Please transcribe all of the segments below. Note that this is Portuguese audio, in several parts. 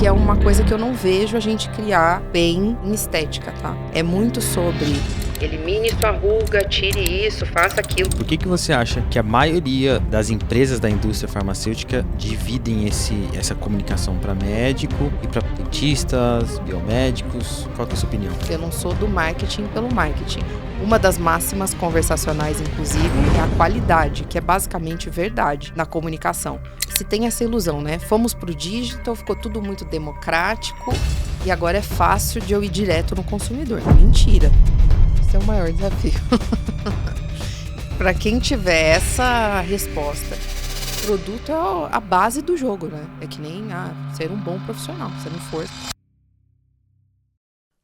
que é uma coisa que eu não vejo a gente criar bem em estética, tá? É muito sobre elimine sua ruga, tire isso, faça aquilo. Por que você acha que a maioria das empresas da indústria farmacêutica dividem essa comunicação para médico e para dentistas, biomédicos? Qual que é a sua opinião? Eu não sou do marketing pelo marketing. Uma das máximas conversacionais, inclusive, é a qualidade, que é basicamente verdade na comunicação. Se tem essa ilusão, né? Fomos pro digital, ficou tudo muito democrático e agora é fácil de eu ir direto no consumidor. Mentira. Esse é o maior desafio. Para quem tiver essa resposta, produto é a base do jogo, né? É que nem ser um bom profissional. Se não for...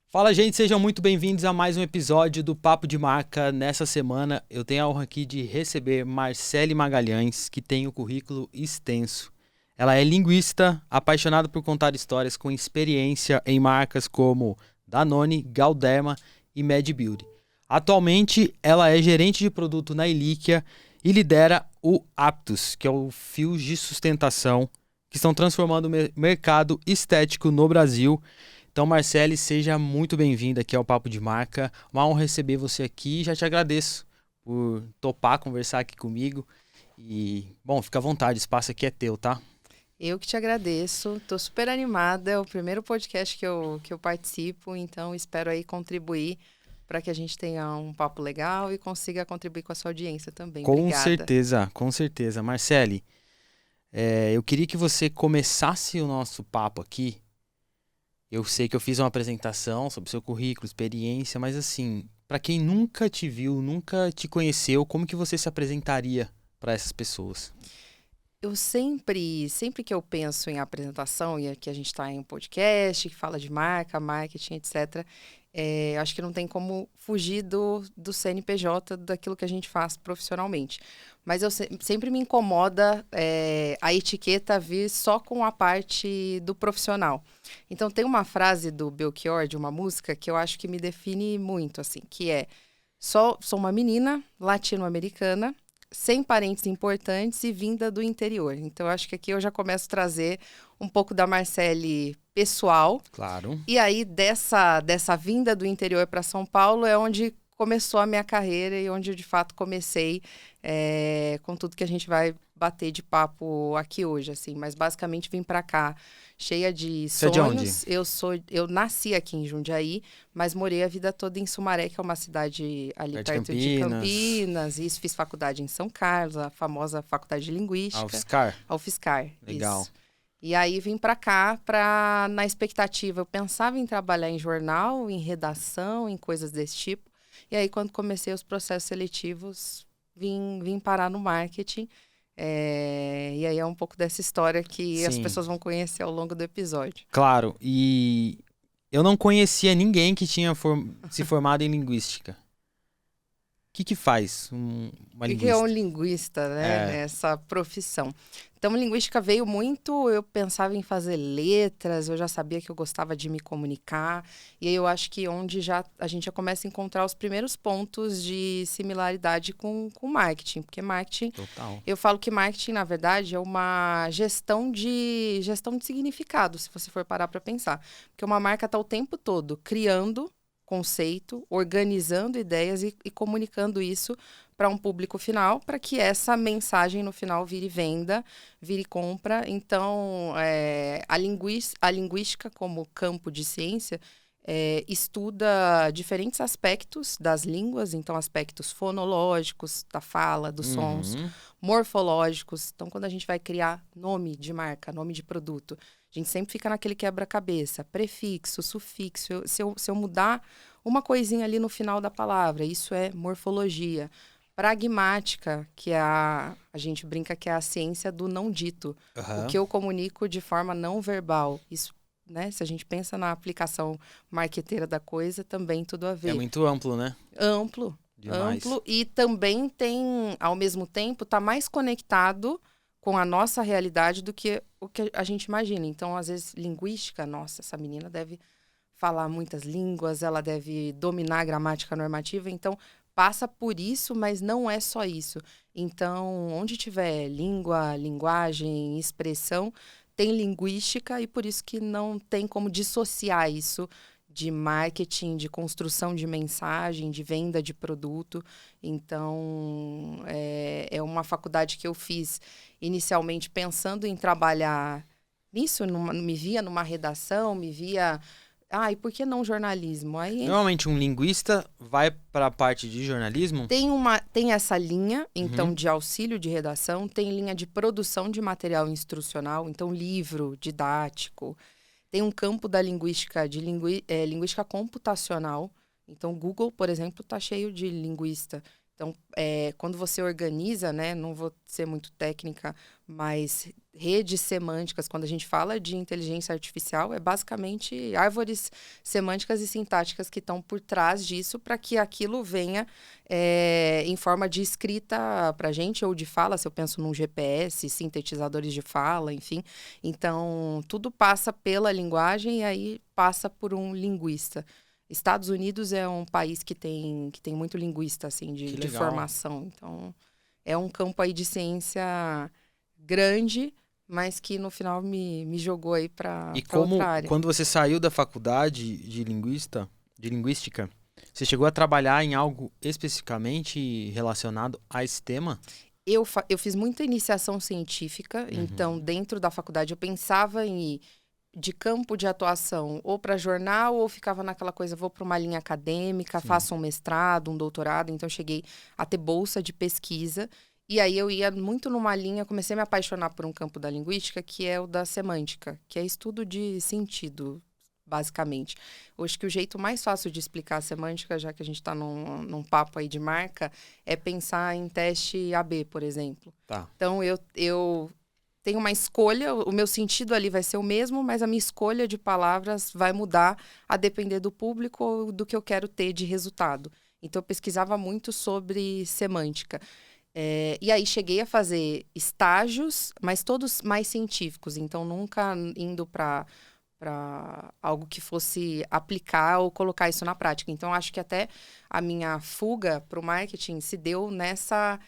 Fala, gente, sejam muito bem-vindos a mais um episódio do Papo de Marca. Nessa semana eu tenho a honra aqui de receber Marcele Magalhães, que tem um currículo extenso. Ela é linguista, apaixonada por contar histórias com experiência em marcas como Danone, Galderma e Mad Beauty. Atualmente, ela é gerente de produto na Ilíquia e lidera o Aptus, que é o fios de sustentação que estão transformando o mercado estético no Brasil. Então, Marcele, seja muito bem-vinda aqui ao Papo de Marca. Uma honra receber você aqui. Já te agradeço por topar conversar aqui comigo. E, bom, fica à vontade, o espaço aqui é teu, tá? Eu que te agradeço. Tô super animada. É o primeiro podcast que eu participo, então espero aí contribuir para que a gente tenha um papo legal e consiga contribuir com a sua audiência também. Obrigada. Com certeza. Marcele, eu queria que você começasse o nosso papo aqui. Eu sei que eu fiz uma apresentação sobre seu currículo, experiência, mas assim, para quem nunca te viu, nunca te conheceu, como que você se apresentaria para essas pessoas? Eu sempre que eu penso em apresentação, e aqui a gente está em um podcast que fala de marca, marketing, etc., acho que não tem como fugir do CNPJ, daquilo que a gente faz profissionalmente. Mas sempre me incomoda a etiqueta vir só com a parte do profissional. Então, tem uma frase do Belchior, de uma música, que eu acho que me define muito, assim, que é: sou uma menina latino-americana, sem parentes importantes e vinda do interior. Então, eu acho que aqui eu já começo a trazer um pouco da Marcele pessoal. Claro. E aí, dessa vinda do interior para São Paulo é onde começou a minha carreira e onde eu, de fato, comecei com tudo que a gente vai bater de papo aqui hoje, assim. Mas, basicamente, vim para cá cheia de Você sonhos. É de onde? Eu nasci aqui em Jundiaí, mas morei a vida toda em Sumaré, que é uma cidade ali perto de Campinas. Isso, fiz faculdade em São Carlos, a famosa faculdade de linguística. A UFSCar. Legal. Isso. E aí vim para cá na expectativa. Eu pensava em trabalhar em jornal, em redação, em coisas desse tipo. E aí, quando comecei os processos seletivos, vim parar no marketing. E aí é um pouco dessa história que Sim. As pessoas vão conhecer ao longo do episódio. Claro, e eu não conhecia ninguém que tinha se formado em linguística. O que faz uma linguista? O que é um linguista, né? Nessa profissão. Então, linguística veio muito... Eu pensava em fazer letras, eu já sabia que eu gostava de me comunicar. E aí eu acho que onde a gente já começa a encontrar os primeiros pontos de similaridade com marketing. Porque marketing... Total. Eu falo que marketing, na verdade, é uma gestão de significado, se você for parar para pensar. Porque uma marca está o tempo todo criando conceito, organizando ideias e comunicando isso para um público final, para que essa mensagem no final vire venda, vire compra. Então, a linguística como campo de ciência estuda diferentes aspectos das línguas, então aspectos fonológicos, da fala, dos sons, morfológicos. Então, quando a gente vai criar nome de marca, nome de produto, a gente sempre fica naquele quebra-cabeça, prefixo, sufixo. Se eu mudar uma coisinha ali no final da palavra, isso é morfologia. Pragmática, que é a gente brinca que é a ciência do não dito. O que eu comunico de forma não verbal. Isso, né? Se a gente pensa na aplicação marqueteira da coisa, também tudo a ver. É muito amplo, né? Amplo. Demais. Amplo. E também tem, ao mesmo tempo, está mais conectado com a nossa realidade do que o que a gente imagina. Então, às vezes, linguística, nossa, essa menina deve falar muitas línguas, ela deve dominar a gramática normativa. Então, passa por isso, mas não é só isso. Então, onde tiver língua, linguagem, expressão, tem linguística e por isso que não tem como dissociar isso de marketing, de construção de mensagem, de venda de produto. Então, é uma faculdade que eu fiz inicialmente pensando em trabalhar nisso, me via numa redação, me via... e por que não jornalismo? Aí Normalmente um linguista vai para a parte de jornalismo? tem essa linha, então, de auxílio de redação, tem linha de produção de material instrucional, então livro didático. Tem um campo da linguística, de linguística computacional. Então, o Google, por exemplo, está cheio de linguista. Então, quando você organiza, né, não vou ser muito técnica, mas redes semânticas, quando a gente fala de inteligência artificial, é basicamente árvores semânticas e sintáticas que estão por trás disso para que aquilo venha em forma de escrita para a gente ou de fala, se eu penso num GPS, sintetizadores de fala, enfim. Então, tudo passa pela linguagem e aí passa por um linguista. Estados Unidos é um país que tem muito linguista, assim, de formação. Então, é um campo aí de ciência grande, mas que no final me jogou aí para outra área. Quando você saiu da faculdade de linguística, você chegou a trabalhar em algo especificamente relacionado a esse tema? Eu fiz muita iniciação científica, então, dentro da faculdade, eu pensava em ir de campo de atuação ou para jornal ou ficava naquela coisa, vou para uma linha acadêmica, faço um mestrado, um doutorado. Então, cheguei a ter bolsa de pesquisa. E aí, eu ia muito numa linha, comecei a me apaixonar por um campo da linguística, que é o da semântica, que é estudo de sentido, basicamente. Eu acho que o jeito mais fácil de explicar a semântica, já que a gente está num papo aí de marca, é pensar em teste AB, por exemplo. Tá. Então, eu tenho uma escolha, o meu sentido ali vai ser o mesmo, mas a minha escolha de palavras vai mudar a depender do público ou do que eu quero ter de resultado. Então, eu pesquisava muito sobre semântica. E aí, cheguei a fazer estágios, mas todos mais científicos. Então, nunca indo para algo que fosse aplicar ou colocar isso na prática. Então, acho que até a minha fuga para o marketing se deu nessa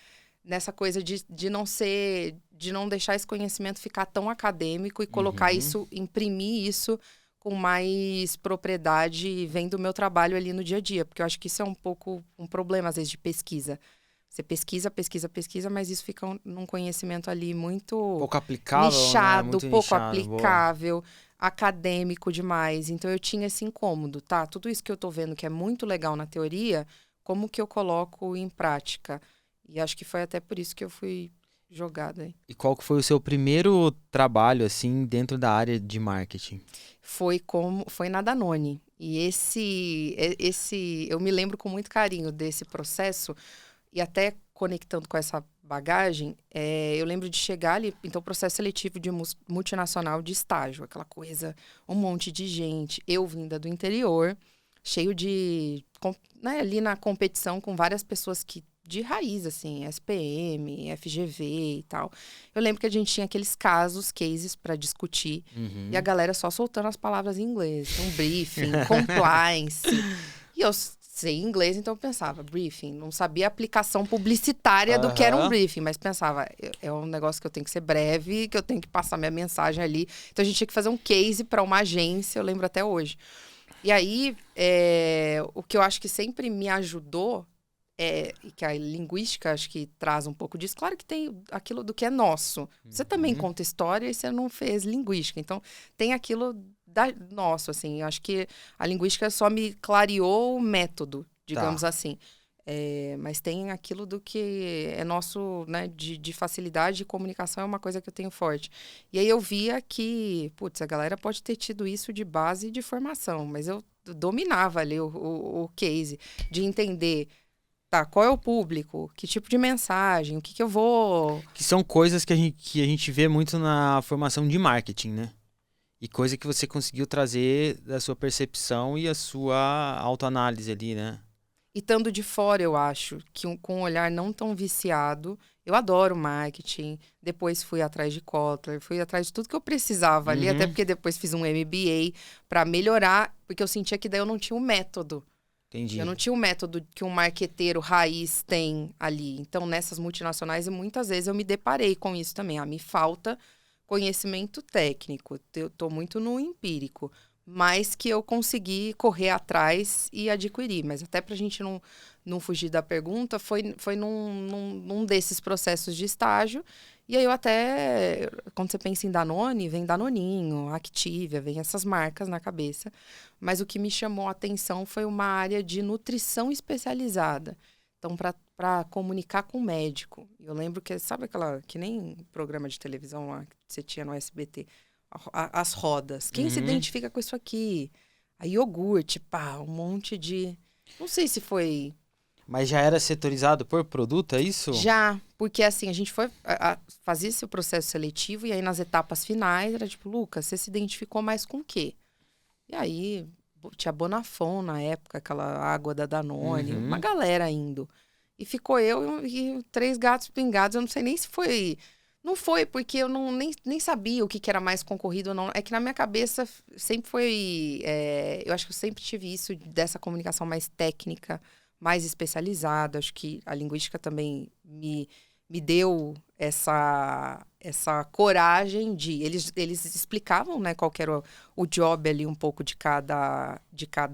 coisa de não deixar esse conhecimento ficar tão acadêmico e colocar isso, imprimir isso com mais propriedade, vendo o meu trabalho ali no dia a dia. Porque eu acho que isso é um pouco um problema, às vezes, de pesquisa. Você pesquisa, mas isso fica num conhecimento ali muito pouco aplicável, nichado, né? Muito pouco nichado, aplicável, acadêmico demais. Então, eu tinha esse incômodo, tá? Tudo isso que eu tô vendo que é muito legal na teoria, como que eu coloco em prática? E acho que foi até por isso que eu fui jogada aí. E qual que foi o seu primeiro trabalho, assim, dentro da área de marketing? Foi na Danone. E esse eu me lembro com muito carinho desse processo. E até conectando com essa bagagem, eu lembro de chegar ali, então, processo seletivo de multinacional de estágio, aquela coisa, um monte de gente, eu vinda do interior, cheio de, né, ali na competição com várias pessoas de raiz, assim, SPM, FGV e tal. Eu lembro que a gente tinha aqueles cases para discutir, e a galera só soltando as palavras em inglês, um briefing, compliance, e eu sei inglês, então eu pensava, briefing, não sabia a aplicação publicitária do que era um briefing, mas pensava, é um negócio que eu tenho que ser breve, que eu tenho que passar minha mensagem ali. Então a gente tinha que fazer um case para uma agência, eu lembro até hoje. E aí, o que eu acho que sempre me ajudou, e que a linguística acho que traz um pouco disso, claro que tem aquilo do que é nosso. Você também conta história e você não fez linguística, então tem aquilo nosso, assim. Eu acho que a linguística só me clareou o método, digamos assim. Mas tem aquilo do que é nosso, né, de facilidade de comunicação, é uma coisa que eu tenho forte. E aí eu via que, putz, a galera pode ter tido isso de base de formação, mas eu dominava ali o case de entender, tá, qual é o público, que tipo de mensagem, o que eu vou... Que são coisas que a gente vê muito na formação de marketing, né? E coisa que você conseguiu trazer da sua percepção e a sua autoanálise ali, né? E estando de fora, eu acho, que com um olhar não tão viciado, eu adoro marketing, depois fui atrás de Kotler, fui atrás de tudo que eu precisava ali, até porque depois fiz um MBA para melhorar, porque eu sentia que daí eu não tinha um método. Entendi. Eu não tinha o método que um marqueteiro raiz tem ali. Então, nessas multinacionais, muitas vezes eu me deparei com isso também. Me falta conhecimento técnico, eu tô muito no empírico, mas que eu consegui correr atrás e adquirir. Mas até para a gente não fugir da pergunta, foi num desses processos de estágio. E aí eu até, quando você pensa em Danone, vem Danoninho, Activia, vem essas marcas na cabeça. Mas o que me chamou a atenção foi uma área de nutrição especializada. Então, para comunicar com o médico. Eu lembro que, sabe aquela, que nem programa de televisão lá que você tinha no SBT, as rodas. Quem se identifica com isso aqui? A iogurte, pá, um monte de... Não sei se foi... Mas já era setorizado por produto, é isso? Já, porque assim, a gente foi fazia esse processo seletivo e aí nas etapas finais era tipo, Lucas, você se identificou mais com o quê? E aí tinha Bonafont na época, aquela água da Danone, uma galera indo. E ficou eu e 3 gatos pingados, eu não sei nem se foi... Não foi, porque eu nem sabia o que era mais concorrido ou não. É que na minha cabeça sempre foi... eu acho que eu sempre tive isso, dessa comunicação mais técnica, mais especializada. Acho que a linguística também me deu essa coragem de... Eles explicavam, né, qual que era o job ali, um pouco de cada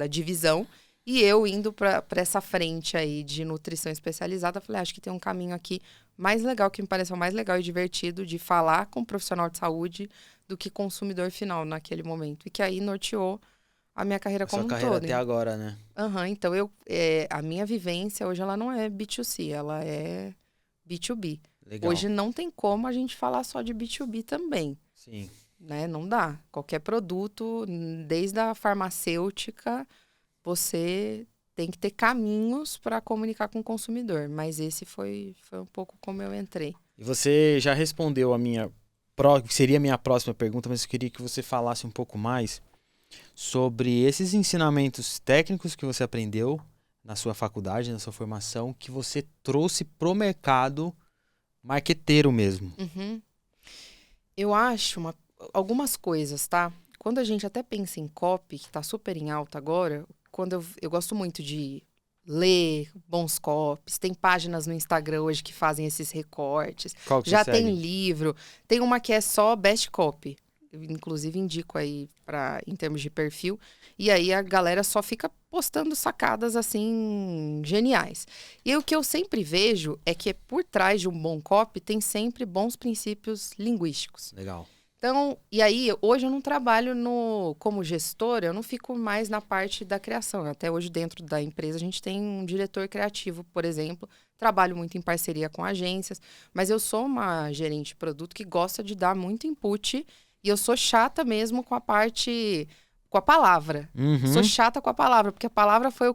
divisão. E eu indo para essa frente aí de nutrição especializada, falei, acho que tem um caminho aqui mais legal, que me pareceu mais legal e divertido de falar com um profissional de saúde do que consumidor final naquele momento. E que aí norteou a minha carreira como um todo. A sua carreira até agora, né? Então, a minha vivência hoje ela não é B2C, ela é B2B. Legal. Hoje não tem como a gente falar só de B2B também. Sim. Né? Não dá. Qualquer produto, desde a farmacêutica, você tem que ter caminhos para comunicar com o consumidor. Mas esse foi um pouco como eu entrei. E você já respondeu seria a minha próxima pergunta, mas eu queria que você falasse um pouco mais sobre esses ensinamentos técnicos que você aprendeu na sua faculdade, na sua formação, que você trouxe pro mercado marqueteiro mesmo. Eu acho algumas coisas, tá? Quando a gente até pensa em copy, que tá super em alta agora, quando eu gosto muito de ler bons copies, tem páginas no Instagram hoje que fazem esses recortes. Qual que já você tem segue? livro, tem uma que é só best copy. Eu, inclusive, indico aí em termos de perfil. E aí a galera só fica postando sacadas, assim, geniais. E o que eu sempre vejo é que por trás de um bom copy tem sempre bons princípios linguísticos. Legal. Então, e aí, hoje eu não trabalho como gestora, eu não fico mais na parte da criação. Até hoje, dentro da empresa, a gente tem um diretor criativo, por exemplo. Trabalho muito em parceria com agências, mas eu sou uma gerente de produto que gosta de dar muito input e eu sou chata mesmo com a parte... com a palavra. Sou chata com a palavra, porque a palavra foi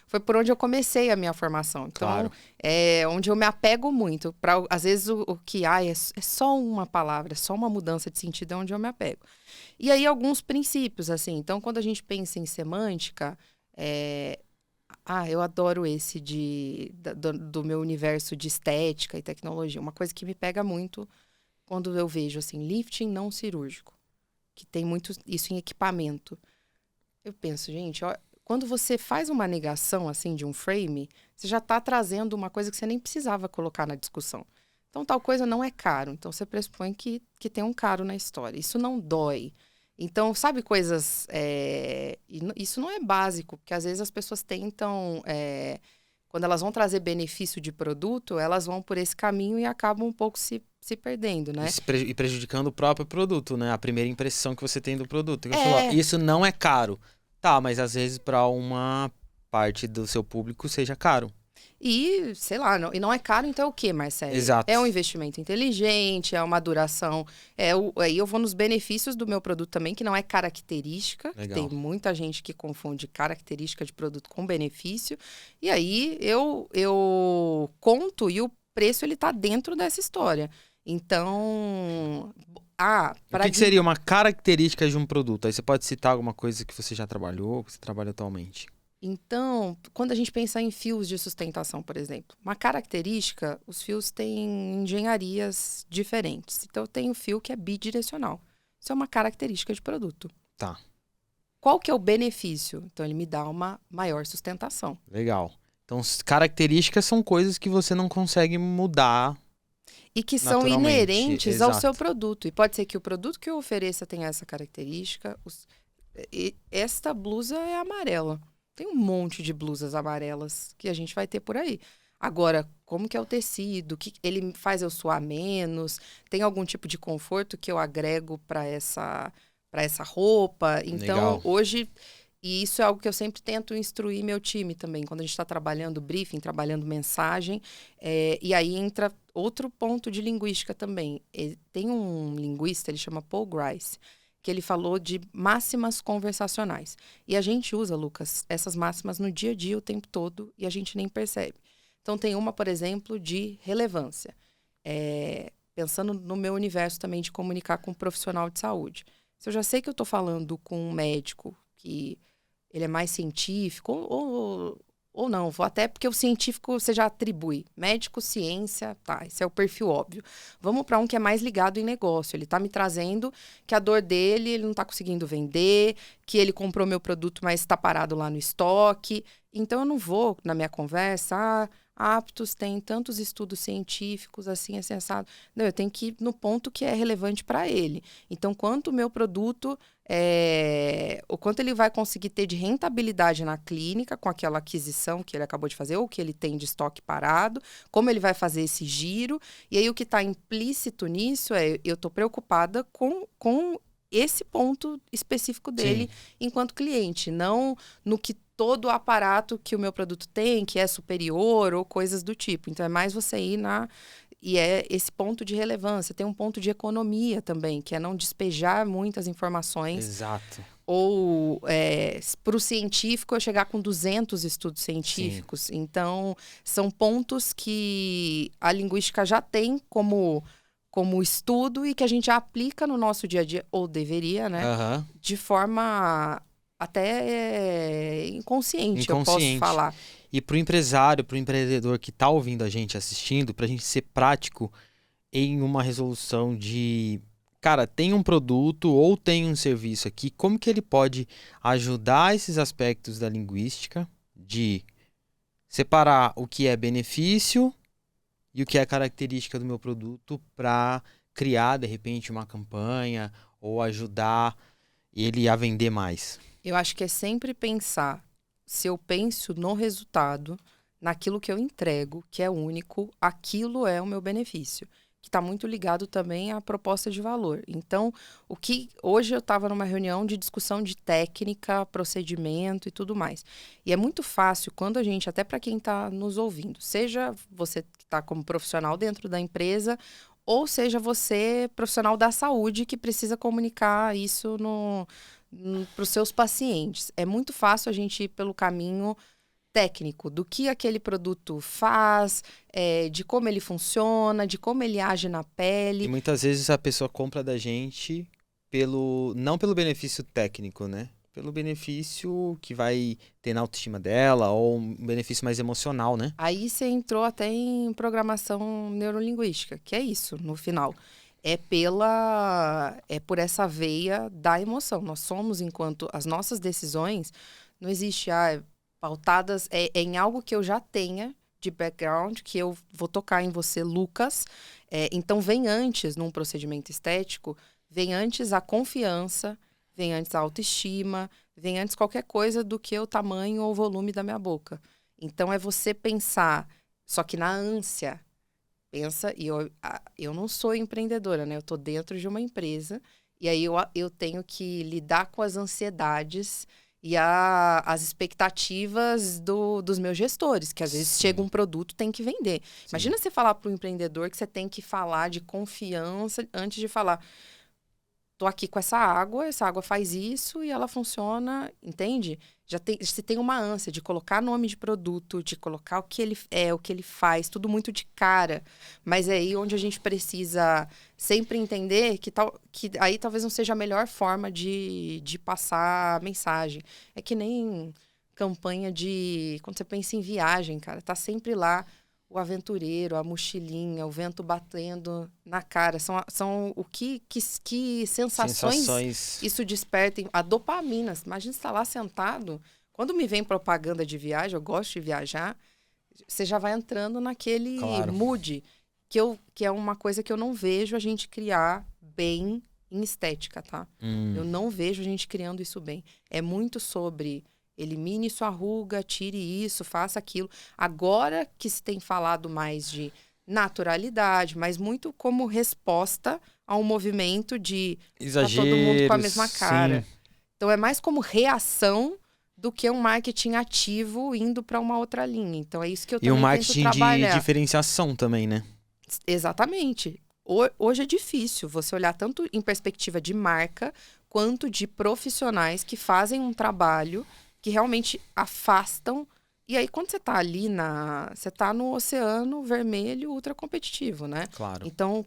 foi por onde eu comecei a minha formação. Então, Claro. é onde eu me apego muito. Às vezes, o que é só uma palavra, é só uma mudança de sentido, é onde eu me apego. E aí, alguns princípios, assim. Então, quando a gente pensa em semântica, eu adoro esse do meu universo de estética e tecnologia. Uma coisa que me pega muito quando eu vejo, assim, lifting não cirúrgico, que tem muito isso em equipamento. Eu penso, gente, quando você faz uma negação, assim, de um frame, você já está trazendo uma coisa que você nem precisava colocar na discussão. Então, tal coisa não é caro. Então, você pressupõe que tem um caro na história. Isso não dói. Então, sabe coisas... isso não é básico, porque às vezes as pessoas tentam... quando elas vão trazer benefício de produto, elas vão por esse caminho e acabam um pouco se perdendo, né? E prejudicando o próprio produto, né? A primeira impressão que você tem do produto. Eu falo, isso não é caro. Tá, mas às vezes para uma parte do seu público seja caro. E, sei lá, e não é caro, então é o quê, Marcelo? Exato. É um investimento inteligente, é uma duração... aí eu vou nos benefícios do meu produto também, que não é característica. Legal. Tem muita gente que confunde característica de produto com benefício. E aí eu conto e o preço ele tá dentro dessa história. Então... O que seria uma característica de um produto? Aí você pode citar alguma coisa que você já trabalhou, que você trabalha atualmente. Então, quando a gente pensa em fios de sustentação, por exemplo, uma característica, os fios têm engenharias diferentes. Então, eu tenho fio que é bidirecional. Isso é uma característica de produto. Tá. Qual que é o benefício? Então, ele me dá uma maior sustentação. Legal. Então, características são coisas que você não consegue mudar. E que são naturalmente. inerentes ao seu Exato. produto. E pode ser que o produto que eu ofereça tenha essa característica. Esta blusa é amarela. Tem um monte de blusas amarelas que a gente vai ter por aí. Agora, como que é o tecido? Que ele faz eu suar menos? Tem algum tipo de conforto que eu agrego para essa roupa? Então, Legal. hoje, e isso é algo que eu sempre tento instruir meu time também, quando a gente está trabalhando briefing, trabalhando mensagem, e aí entra outro ponto de linguística também. Tem um linguista, ele chama Paul Grice, que ele falou de máximas conversacionais. E a gente usa, Lucas, essas máximas no dia a dia o tempo todo e a gente nem percebe. Então, tem uma, por exemplo, de relevância. Pensando no meu universo também de comunicar com um profissional de saúde. Se eu já sei que eu estou falando com um médico que ele é mais científico, ou não, até porque o científico você já atribui. Médico, ciência, tá, esse é o perfil óbvio. Vamos para um que é mais ligado em negócio. Ele está me trazendo que a dor dele, ele não está conseguindo vender, que ele comprou meu produto, mas está parado lá no estoque. Então, eu não vou, na minha conversa, Aptos tem tantos estudos científicos, assim, assado. Não, eu tenho que ir no ponto que é relevante para ele. Então, quanto o meu produto, o quanto ele vai conseguir ter de rentabilidade na clínica com aquela aquisição que ele acabou de fazer, ou que ele tem de estoque parado, como ele vai fazer esse giro. E aí, o que está implícito nisso eu estou preocupada com esse ponto específico dele. Sim. Enquanto cliente, não no que todo o aparato que o meu produto tem, que é superior ou coisas do tipo. Então, é mais você ir e é esse ponto de relevância. Tem um ponto de economia também, que é não despejar muitas informações. Exato. Ou, para o científico, eu chegar com 200 estudos científicos. Sim. Então, são pontos que a linguística já tem como estudo e que a gente já aplica no nosso dia a dia, ou deveria, né? Uhum. De forma até inconsciente, eu posso falar. E para o empresário, para o empreendedor que está ouvindo a gente, assistindo, para a gente ser prático em uma resolução de, cara, tem um produto ou tem um serviço aqui, como que ele pode ajudar esses aspectos da linguística, de separar o que é benefício e o que é característica do meu produto para criar, de repente, uma campanha ou ajudar ele a vender mais? Eu acho que é sempre pensar, se eu penso no resultado, naquilo que eu entrego, que é único, aquilo é o meu benefício, que está muito ligado também à proposta de valor. Então, hoje eu estava numa reunião de discussão de técnica, procedimento e tudo mais. E é muito fácil quando a gente, até para quem está nos ouvindo, seja você que está como profissional dentro da empresa, ou seja você profissional da saúde que precisa comunicar isso para os seus pacientes. É muito fácil a gente ir pelo caminho técnico do que aquele produto faz, de como ele funciona, de como ele age na pele. E muitas vezes a pessoa compra da gente não pelo benefício técnico, né? Pelo benefício que vai ter na autoestima dela ou um benefício mais emocional, né? Aí você entrou até em programação neurolinguística, que é isso, no final. É por essa veia da emoção. Nós somos, enquanto as nossas decisões, não existe pautadas, em algo que eu já tenha de background, que eu vou tocar em você, Lucas. Então, vem antes, num procedimento estético, vem antes a confiança, vem antes a autoestima, vem antes qualquer coisa do que o tamanho ou volume da minha boca. Então, é você pensar, só que na ânsia. Pensa, e eu não sou empreendedora, né? Eu tô dentro de uma empresa e aí eu tenho que lidar com as ansiedades e as expectativas dos meus gestores, que às vezes Sim. chega um produto, tem que vender. Sim. Imagina você falar para o empreendedor que você tem que falar de confiança antes de falar, tô aqui com essa água faz isso e ela funciona, entende? Você tem uma ânsia de colocar nome de produto, de colocar o que ele é, o que ele faz, tudo muito de cara. Mas é aí onde a gente precisa sempre entender que aí talvez não seja a melhor forma de passar a mensagem. É que nem campanha quando você pensa em viagem, cara, tá sempre lá o aventureiro, a mochilinha, o vento batendo na cara. São que sensações isso desperta. A dopamina. Imagina você estar lá sentado. Quando me vem propaganda de viagem, eu gosto de viajar, você já vai entrando naquele mood. que é uma coisa que eu não vejo a gente criar bem em estética, tá? Eu não vejo a gente criando isso bem. É muito sobre elimine sua ruga, tire isso, faça aquilo. Agora que se tem falado mais de naturalidade, mas muito como resposta a um movimento de tá todo mundo com a mesma cara. Sim. Então é mais como reação do que um marketing ativo indo para uma outra linha. Então é isso que eu E um também tento marketing de trabalhar. diferenciação também, né? Exatamente. Hoje é difícil você olhar tanto em perspectiva de marca quanto de profissionais que fazem um trabalho que realmente afastam. E aí, quando você tá ali você tá no oceano vermelho ultra competitivo, né? Claro. Então,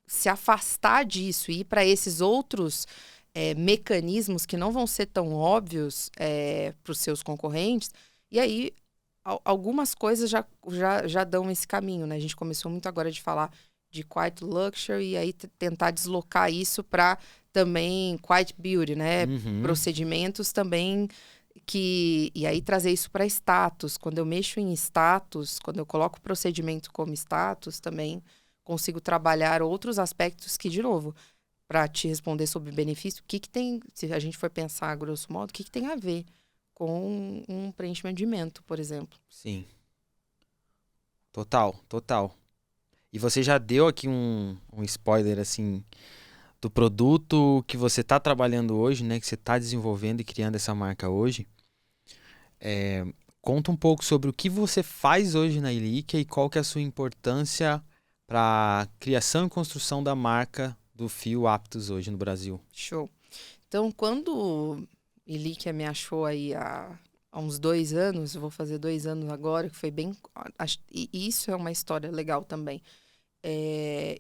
se afastar disso e ir para esses outros mecanismos que não vão ser tão óbvios para os seus concorrentes, e aí algumas coisas já dão esse caminho, né? A gente começou muito agora de falar de quiet luxury e aí tentar deslocar isso para também quiet beauty, né? Procedimentos também e aí trazer isso para status. Quando eu mexo em status, quando eu coloco procedimento como status, também consigo trabalhar outros aspectos que, de novo, para te responder sobre benefício, o que tem, se a gente for pensar grosso modo, o que tem a ver com um preenchimento de mento, por exemplo. Sim. Total, total. E você já deu aqui um spoiler, assim, do produto que você está trabalhando hoje, né? Que você está desenvolvendo e criando essa marca hoje. Conta um pouco sobre o que você faz hoje na Ilíquia e qual que é a sua importância para a criação e construção da marca do fio Aptus hoje no Brasil. Show. Então, quando Ilíquia me achou aí há uns 2 anos, eu vou fazer 2 anos agora, que foi bem... E isso é uma história legal também.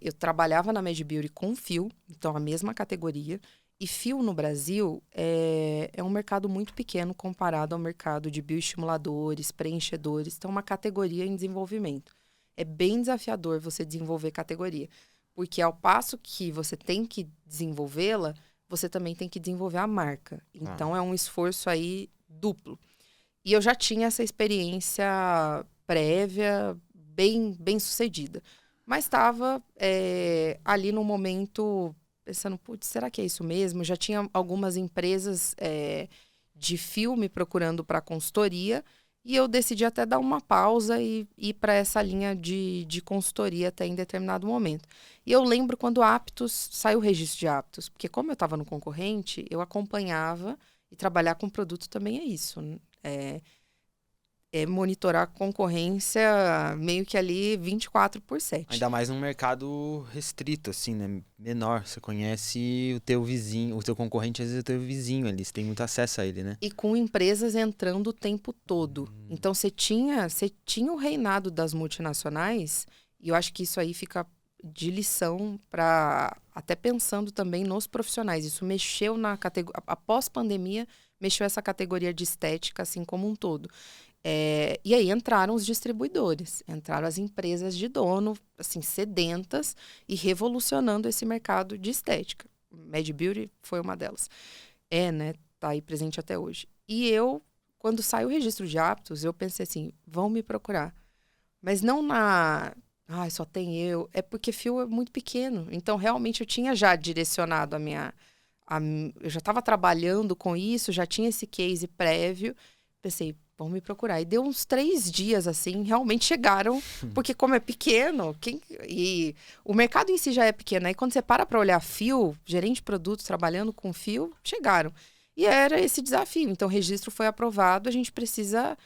Eu trabalhava na Mad Beauty com fio, então a mesma categoria. E fio no Brasil é um mercado muito pequeno comparado ao mercado de bioestimuladores, preenchedores. Então, é uma categoria em desenvolvimento. É bem desafiador você desenvolver categoria. Porque ao passo que você tem que desenvolvê-la, você também tem que desenvolver a marca. Então, é um esforço aí duplo. E eu já tinha essa experiência prévia, bem sucedida. Mas estava ali no momento pensando, putz, será que é isso mesmo? Já tinha algumas empresas de filme procurando para consultoria e eu decidi até dar uma pausa e ir para essa linha de consultoria até em determinado momento. E eu lembro quando a Aptus, saiu o registro de Aptus, porque como eu estava no concorrente, eu acompanhava e trabalhar com produto também é isso. Monitorar a concorrência meio que ali 24/7. Ainda mais num mercado restrito, assim, né? Menor. Você conhece o teu vizinho, o teu concorrente, às vezes é o teu vizinho ali. Você tem muito acesso a ele, né? E com empresas entrando o tempo todo. Então, você tinha o reinado das multinacionais, e eu acho que isso aí fica de lição para até pensando também nos profissionais. Isso mexeu na categoria... Após pandemia, mexeu essa categoria de estética, assim como um todo. E aí entraram os distribuidores, entraram as empresas de dono, assim, sedentas e revolucionando esse mercado de estética. Mad Beauty foi uma delas. Né? Tá aí presente até hoje. E eu, quando saiu o registro de Aptus, eu pensei assim, vão me procurar. Mas não só tem eu. É porque fio é muito pequeno. Então, realmente, eu tinha já direcionado eu já estava trabalhando com isso, já tinha esse case prévio. Pensei, vão me procurar. E deu uns 3 dias, assim, realmente chegaram, porque como é pequeno, e o mercado em si já é pequeno. Aí quando você para olhar fio, gerente de produtos trabalhando com fio, chegaram. E era esse desafio. Então, o registro foi aprovado, a gente precisa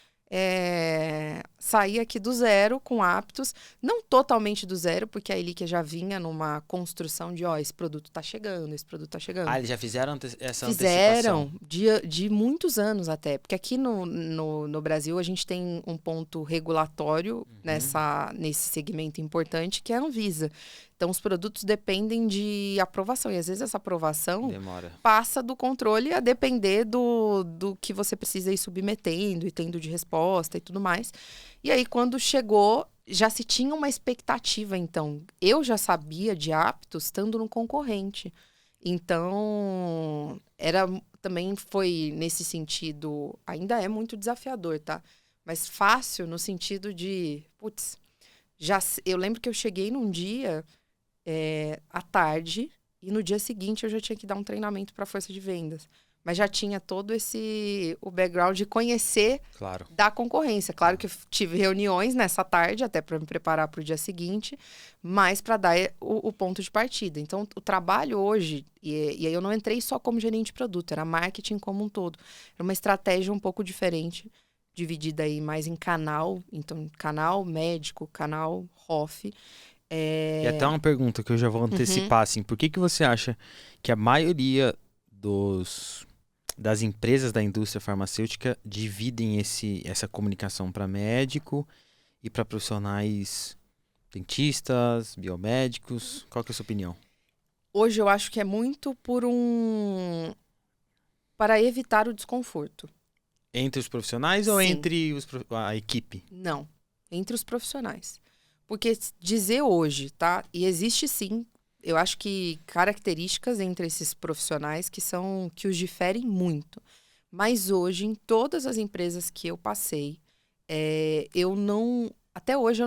sair aqui do zero com Aptus, não totalmente do zero, porque a Ilíquia já vinha numa construção de, esse produto tá chegando, esse produto tá chegando. Eles já fizeram essa Fizeram antecipação? de muitos anos até, porque aqui no Brasil a gente tem um ponto regulatório nesse segmento importante, que é a Anvisa. Então, os produtos dependem de aprovação. E, às vezes, essa aprovação passa do controle a depender do que você precisa ir submetendo e tendo de resposta e tudo mais. E aí, quando chegou, já se tinha uma expectativa. Então, eu já sabia de Aptus estando no concorrente. Então, também foi nesse sentido, ainda é muito desafiador, tá? Mas fácil no sentido de, putz, Eu lembro que eu cheguei num dia à tarde e no dia seguinte eu já tinha que dar um treinamento para a força de vendas. Mas já tinha todo o background de conhecer da concorrência. Claro que eu tive reuniões nessa tarde, até para me preparar para o dia seguinte, mas para dar o ponto de partida. Então, o trabalho hoje, e aí eu não entrei só como gerente de produto, era marketing como um todo. Era uma estratégia um pouco diferente, dividida aí mais em canal. Então, canal médico, canal ROF. E até uma pergunta que eu já vou antecipar, assim. Por que você acha que a maioria das empresas da indústria farmacêutica dividem essa comunicação para médico e para profissionais dentistas, biomédicos? Qual que é a sua opinião? Hoje eu acho que é muito para evitar o desconforto. Entre os profissionais ou entre a equipe? Não, entre os profissionais. Porque dizer hoje, tá? E existe sim, eu acho que características entre esses profissionais que os diferem muito. Mas hoje, em todas as empresas que eu passei, até hoje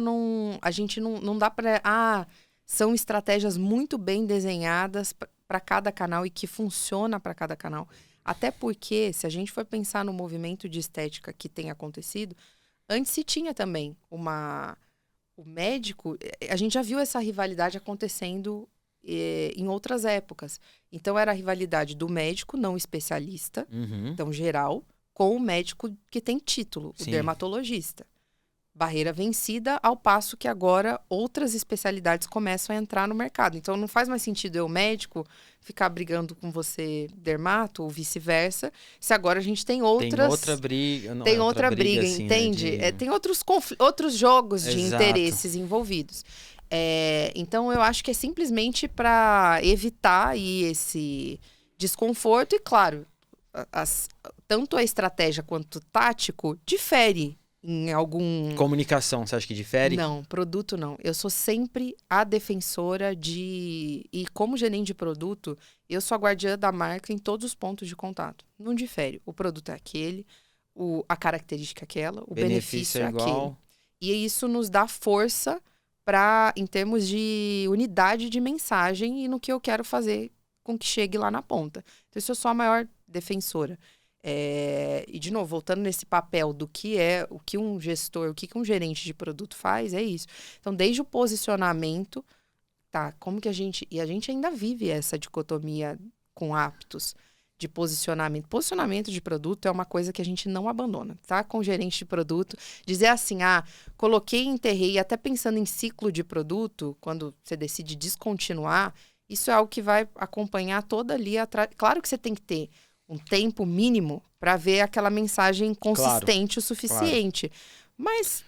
a gente não dá para... são estratégias muito bem desenhadas para cada canal e que funciona para cada canal. Até porque, se a gente for pensar no movimento de estética que tem acontecido, antes se tinha também o médico, a gente já viu essa rivalidade acontecendo em outras épocas. Então, era a rivalidade do médico não especialista, então geral, com o médico que tem título, o dermatologista. Barreira vencida, ao passo que agora outras especialidades começam a entrar no mercado. Então, não faz mais sentido eu, médico, ficar brigando com você, dermato, ou vice-versa, se agora a gente tem outras... Tem outra briga. Não, tem outra briga, assim, entende? Né, tem outros jogos de interesses envolvidos. Então, eu acho que é simplesmente para evitar aí esse desconforto. E, claro, tanto a estratégia quanto o tático difere em algum... Comunicação, você acha que difere? Não, produto não. Eu sou sempre a defensora E como gerente de produto, eu sou a guardiã da marca em todos os pontos de contato. Não difere. O produto é aquele, a característica é aquela, o benefício é aquele. E isso nos dá força em termos de unidade de mensagem e no que eu quero fazer com que chegue lá na ponta. Então, eu sou a maior defensora. E, de novo, voltando nesse papel do que o que um gestor, o que um gerente de produto faz, é isso. Então, desde o posicionamento, tá? Como que a gente ainda vive essa dicotomia com aptos de posicionamento. Posicionamento de produto é uma coisa que a gente não abandona, tá? Com o gerente de produto, dizer assim, coloquei e enterrei, até pensando em ciclo de produto, quando você decide descontinuar, isso é algo que vai acompanhar toda ali. Claro que você tem que ter um tempo mínimo para ver aquela mensagem consistente o suficiente. Mas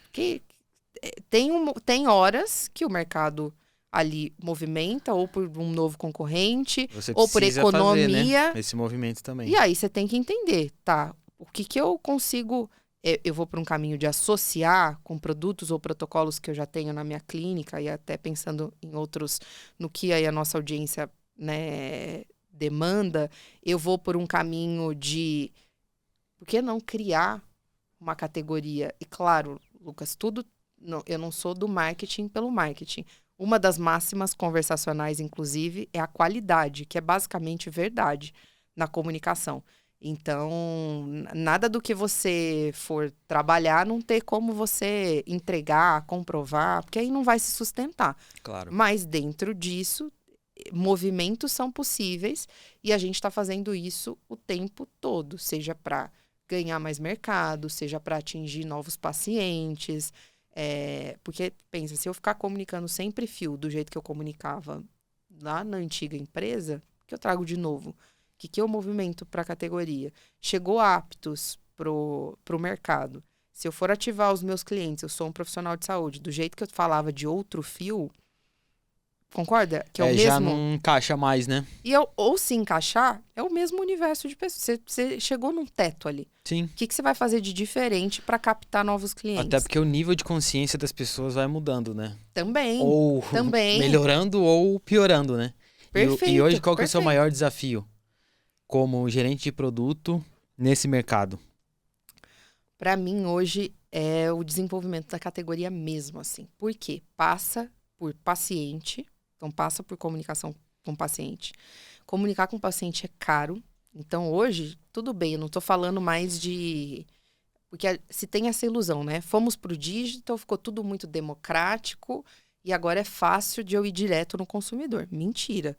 tem horas que o mercado ali movimenta, ou por um novo concorrente, ou por economia. Fazer, né? Esse movimento também. E aí você tem que entender, tá? O que eu consigo... Eu vou para um caminho de associar com produtos ou protocolos que eu já tenho na minha clínica, e até pensando em outros, no que aí a nossa audiência, né, demanda, eu vou por um caminho de... Por que não criar uma categoria? E claro, Lucas, eu não sou do marketing pelo marketing. Uma das máximas conversacionais, inclusive, é a qualidade, que é basicamente verdade na comunicação. Então, nada do que você for trabalhar não ter como você entregar, comprovar, porque aí não vai se sustentar. Claro. Mas dentro disso, movimentos são possíveis e a gente está fazendo isso o tempo todo, seja para ganhar mais mercado, seja para atingir novos pacientes. Porque, pensa, se eu ficar comunicando sempre fio do jeito que eu comunicava lá na antiga empresa, que eu trago de novo? O que é o movimento para a categoria? Chegou aptos pro mercado. Se eu for ativar os meus clientes, eu sou um profissional de saúde, do jeito que eu falava de outro fio, concorda? Que é o mesmo... Já não encaixa mais, né? Ou se encaixar, é o mesmo universo de pessoas. Você chegou num teto ali. Sim. O que você vai fazer de diferente para captar novos clientes? Até porque o nível de consciência das pessoas vai mudando, né? Também. Ou melhorando ou piorando, né? Perfeito. E hoje, qual que é o seu maior desafio como gerente de produto nesse mercado? Para mim, hoje, é o desenvolvimento da categoria mesmo, assim. Por quê? Passa por paciente, então passa por comunicação com o paciente. Comunicar com o paciente é caro. Então, hoje, tudo bem, eu não estou falando mais de... Porque se tem essa ilusão, né? Fomos para o digital, ficou tudo muito democrático e agora é fácil de eu ir direto no consumidor. Mentira.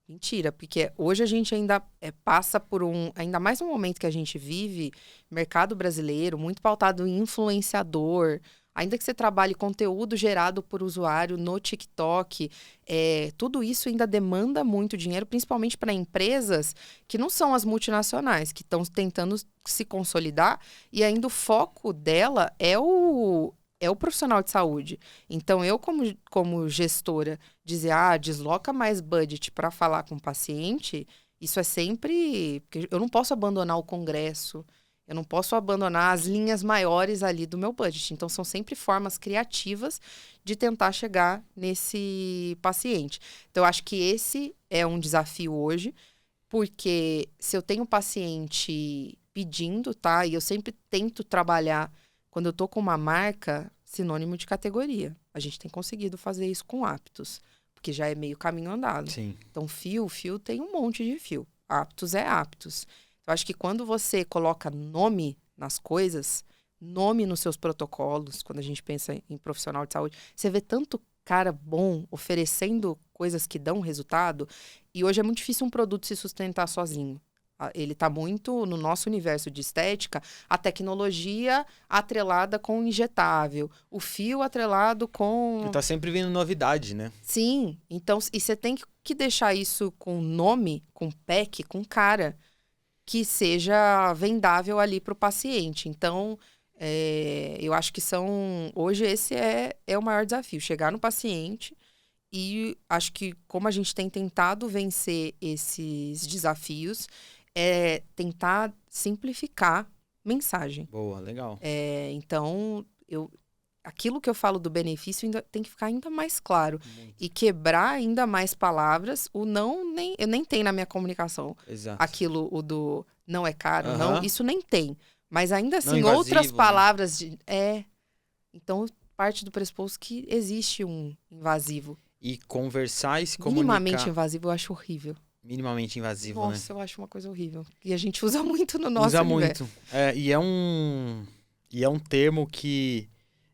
Mentira, porque hoje a gente ainda passa por ainda mais no momento que a gente vive, mercado brasileiro, muito pautado em influenciador. Ainda que você trabalhe conteúdo gerado por usuário no TikTok, tudo isso ainda demanda muito dinheiro, principalmente para empresas que não são as multinacionais, que estão tentando se consolidar, e ainda o foco dela é o profissional de saúde. Então, eu, como gestora, dizer, desloca mais budget para falar com o paciente, isso é sempre... Porque eu não posso abandonar o congresso, eu não posso abandonar as linhas maiores ali do meu budget. Então, são sempre formas criativas de tentar chegar nesse paciente. Então, eu acho que esse é um desafio hoje, porque se eu tenho paciente pedindo, tá? E eu sempre tento trabalhar, quando eu tô com uma marca, sinônimo de categoria. A gente tem conseguido fazer isso com Aptos, porque já é meio caminho andado. Sim. Então, fio tem um monte de fio. Aptos é Aptos. Eu acho que quando você coloca nome nas coisas, nome nos seus protocolos, quando a gente pensa em profissional de saúde, você vê tanto cara bom oferecendo coisas que dão resultado, e hoje é muito difícil um produto se sustentar sozinho. Ele está muito no nosso universo de estética, a tecnologia atrelada com injetável, o fio atrelado com... Tá sempre vindo novidade, né? Sim, então, e você tem que deixar isso com nome, com pack, com cara, que seja vendável ali para o paciente. Então, eu acho que hoje esse é o maior desafio, chegar no paciente, e acho que como a gente tem tentado vencer esses desafios, é tentar simplificar mensagem. Boa, legal. Então, aquilo que eu falo do benefício ainda tem que ficar ainda mais claro. Muito. E quebrar ainda mais palavras. O não, eu nem tenho na minha comunicação. Exato. Aquilo, o do não é caro, Aham. não, isso nem tem. Mas ainda assim, invasivo, outras né? palavras Então, parte do pressuposto que existe um invasivo. E conversar e se comunicar. Minimamente invasivo eu acho horrível. Minimamente invasivo, né? Nossa, eu acho uma coisa horrível. E a gente usa muito no nosso Usa universo. muito. E é um termo que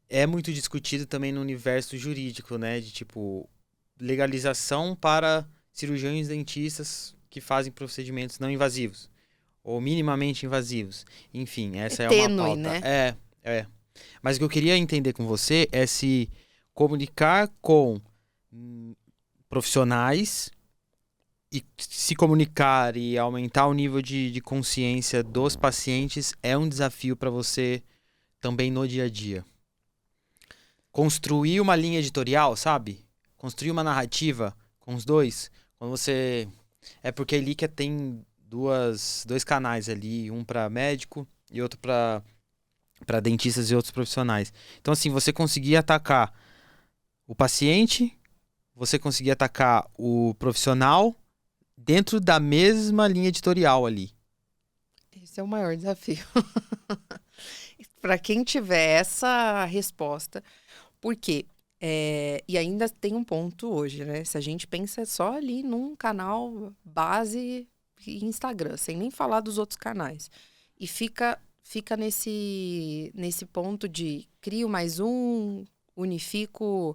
é muito discutido também no universo jurídico, né? De tipo, legalização para cirurgiões dentistas que fazem procedimentos não invasivos. Ou minimamente invasivos. Enfim, essa é uma tênue, pauta. né? Mas o que eu queria entender com você é se comunicar com profissionais e se comunicar e aumentar o nível de consciência dos pacientes é um desafio para você também no dia a dia. Construir uma linha editorial, sabe? Construir uma narrativa com os dois. Quando você... É porque a Ilíquia tem dois canais ali, um para médico e outro para dentistas e outros profissionais. Então, assim, você conseguir atacar o paciente, você conseguir atacar o profissional dentro da mesma linha editorial ali. Esse é o maior desafio. Para quem tiver essa resposta, por quê? E ainda tem um ponto hoje, né? Se a gente pensa só ali num canal base Instagram, sem nem falar dos outros canais. E fica nesse ponto de crio mais um, unifico...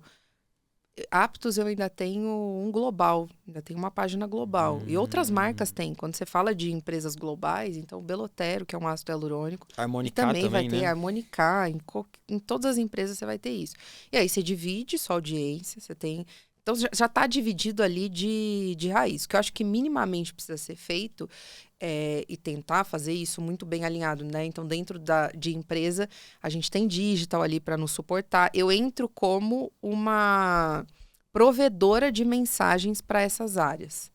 Aptos eu ainda tenho um global, ainda tenho uma página global. E outras marcas têm. Quando você fala de empresas globais, então o Belotero, que é um ácido hialurônico, Harmonicar também vai ter né? Harmonicar, em todas as empresas você vai ter isso. E aí você divide sua audiência, você tem... Então já está dividido ali de raiz. O que eu acho que minimamente precisa ser feito e tentar fazer isso muito bem alinhado, né? Então, dentro de empresa, a gente tem digital ali para nos suportar. Eu entro como uma provedora de mensagens para essas áreas.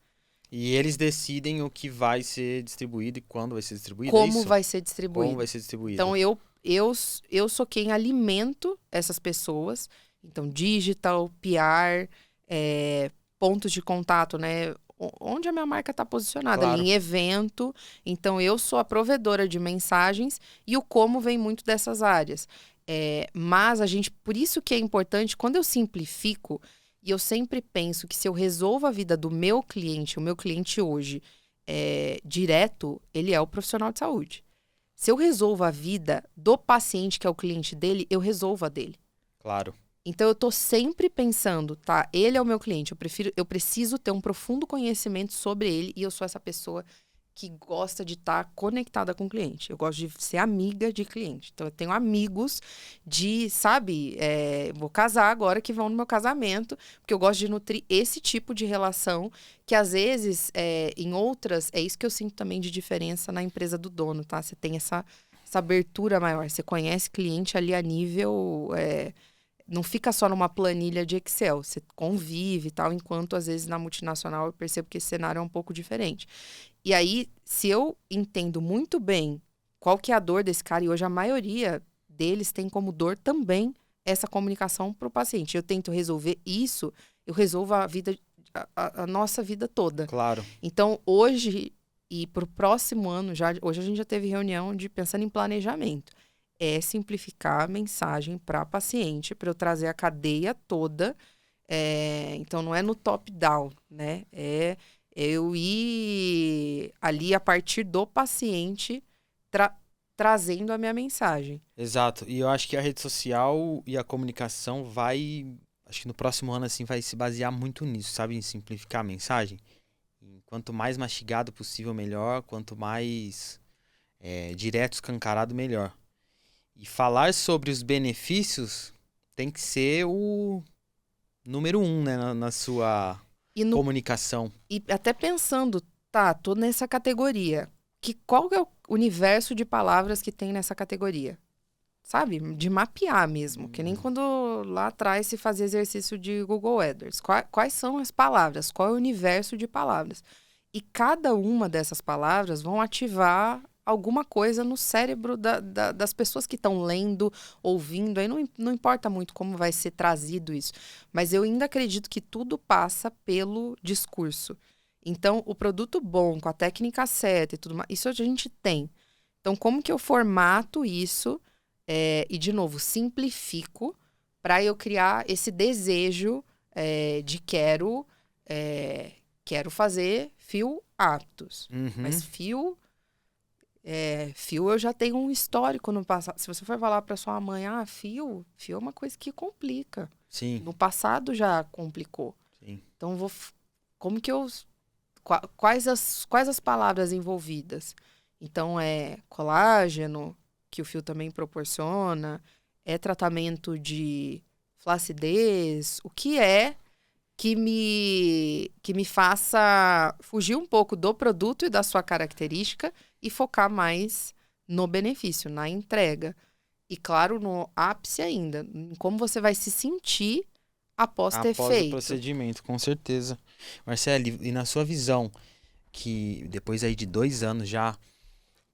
E eles decidem o que vai ser distribuído e quando vai ser distribuído. Como vai ser distribuído. Como vai ser distribuído. Então, eu sou quem alimento essas pessoas. Então, digital, PR, pontos de contato, né? Onde a minha marca está posicionada, Claro. ali em evento. Então, eu sou a provedora de mensagens e o como vem muito dessas áreas. Mas por isso que é importante, quando eu simplifico, e eu sempre penso que se eu resolvo a vida do meu cliente, o meu cliente hoje, direto, ele é o profissional de saúde. Se eu resolvo a vida do paciente, que é o cliente dele, eu resolvo a dele. Claro. Então, eu tô sempre pensando, tá? Ele é o meu cliente, eu preciso ter um profundo conhecimento sobre ele e eu sou essa pessoa que gosta de estar conectada com o cliente. Eu gosto de ser amiga de cliente. Então, eu tenho amigos sabe, vou casar agora, que vão no meu casamento, porque eu gosto de nutrir esse tipo de relação, que às vezes, em outras, é isso que eu sinto também de diferença na empresa do dono, tá? Você tem essa abertura maior, você conhece cliente ali a nível... não fica só numa planilha de Excel, você convive e tal, enquanto às vezes na multinacional eu percebo que esse cenário é um pouco diferente. E aí, se eu entendo muito bem qual que é a dor desse cara, e hoje a maioria deles tem como dor também essa comunicação para o paciente. Eu tento resolver isso, eu resolvo a nossa vida toda. Claro. Então, hoje e para o próximo ano, hoje a gente já teve reunião pensando em planejamento. É simplificar a mensagem para paciente, para eu trazer a cadeia toda. Então, não é no top-down, né? Eu ir ali a partir do paciente trazendo a minha mensagem. Exato. E eu acho que a rede social e a comunicação acho que no próximo ano assim vai se basear muito nisso, sabe? Em simplificar a mensagem. E quanto mais mastigado possível, melhor. Quanto mais direto, escancarado, melhor. E falar sobre os benefícios tem que ser o número 1, né? Na sua comunicação. E até pensando, tô nessa categoria. Qual é o universo de palavras que tem nessa categoria? Sabe? De mapear mesmo. Que nem quando lá atrás se fazia exercício de Google AdWords. Quais são as palavras? Qual é o universo de palavras? E cada uma dessas palavras vão ativar alguma coisa no cérebro das pessoas que estão lendo, ouvindo. Aí não importa muito como vai ser trazido isso. Mas eu ainda acredito que tudo passa pelo discurso. Então, o produto bom, com a técnica certa e tudo mais, isso a gente tem. Então, como que eu formato isso e, de novo, simplifico para eu criar esse desejo de quero fazer fio aptos. Uhum. Mas fio eu já tenho um histórico no passado. Se você for falar para sua mãe, fio é uma coisa que complica. Sim. No passado já complicou. Sim. Então, como que eu... Quais as palavras envolvidas? Então, colágeno, que o fio também proporciona, tratamento de flacidez, o que que me faça fugir um pouco do produto e da sua característica e focar mais no benefício, na entrega. E, claro, no ápice ainda, em como você vai se sentir após ter feito. Após o procedimento, com certeza. Marcelo, e na sua visão, que depois aí de 2 anos já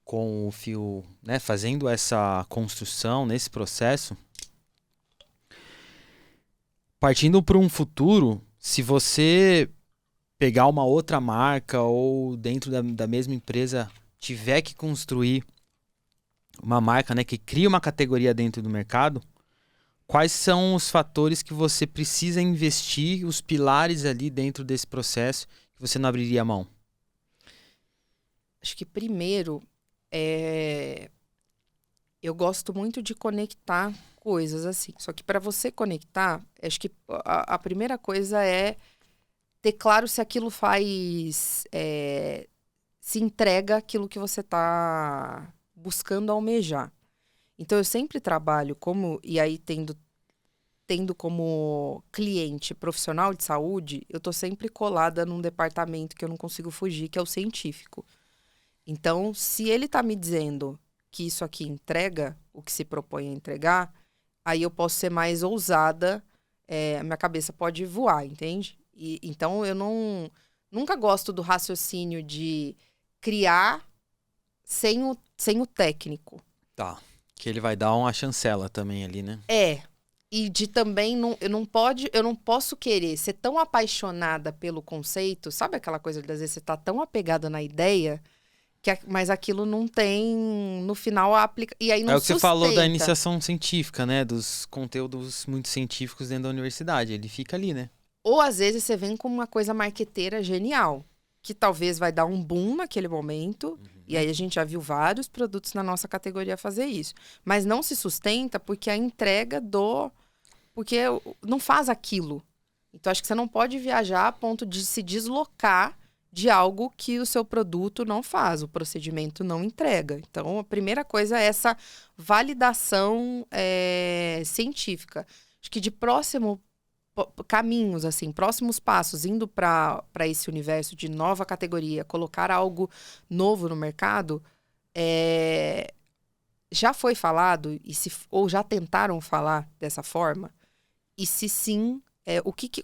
com o fio, né, fazendo essa construção nesse processo, partindo para um futuro, se você pegar uma outra marca ou dentro da mesma empresa tiver que construir uma marca, né, que cria uma categoria dentro do mercado, quais são os fatores que você precisa investir, os pilares ali dentro desse processo que você não abriria a mão? Acho que primeiro, eu gosto muito de conectar coisas assim. Só que para você conectar, acho que a primeira coisa é ter claro se aquilo se entrega aquilo que você está buscando almejar. Então, eu sempre trabalho e aí tendo como cliente profissional de saúde, eu tô sempre colada num departamento que eu não consigo fugir, que é o científico. Então, se ele tá me dizendo que isso aqui entrega o que se propõe a entregar, aí eu posso ser mais ousada, a minha cabeça pode voar, entende? Então, eu nunca gosto do raciocínio de criar sem o técnico. Tá. Que ele vai dar uma chancela também ali, né? E de também, eu não posso querer ser tão apaixonada pelo conceito, sabe aquela coisa de às vezes você tá tão apegada na ideia Mas aquilo não tem, no final, aplica. E aí não É o que você falou da sustenta. iniciação científica, né? Dos conteúdos muito científicos dentro da universidade. Ele fica ali, né? Ou às vezes você vem com uma coisa marqueteira genial, que talvez vai dar um boom naquele momento, e aí a gente já viu vários produtos na nossa categoria fazer isso. Mas não se sustenta porque a entrega porque não faz aquilo. Então acho que você não pode viajar a ponto de se deslocar de algo que o seu produto não faz, o procedimento não entrega. Então a primeira coisa é essa validação científica. Acho que de caminhos, assim, próximos passos, indo para esse universo de nova categoria, colocar algo novo no mercado, já foi falado, ou já tentaram falar dessa forma? E se sim,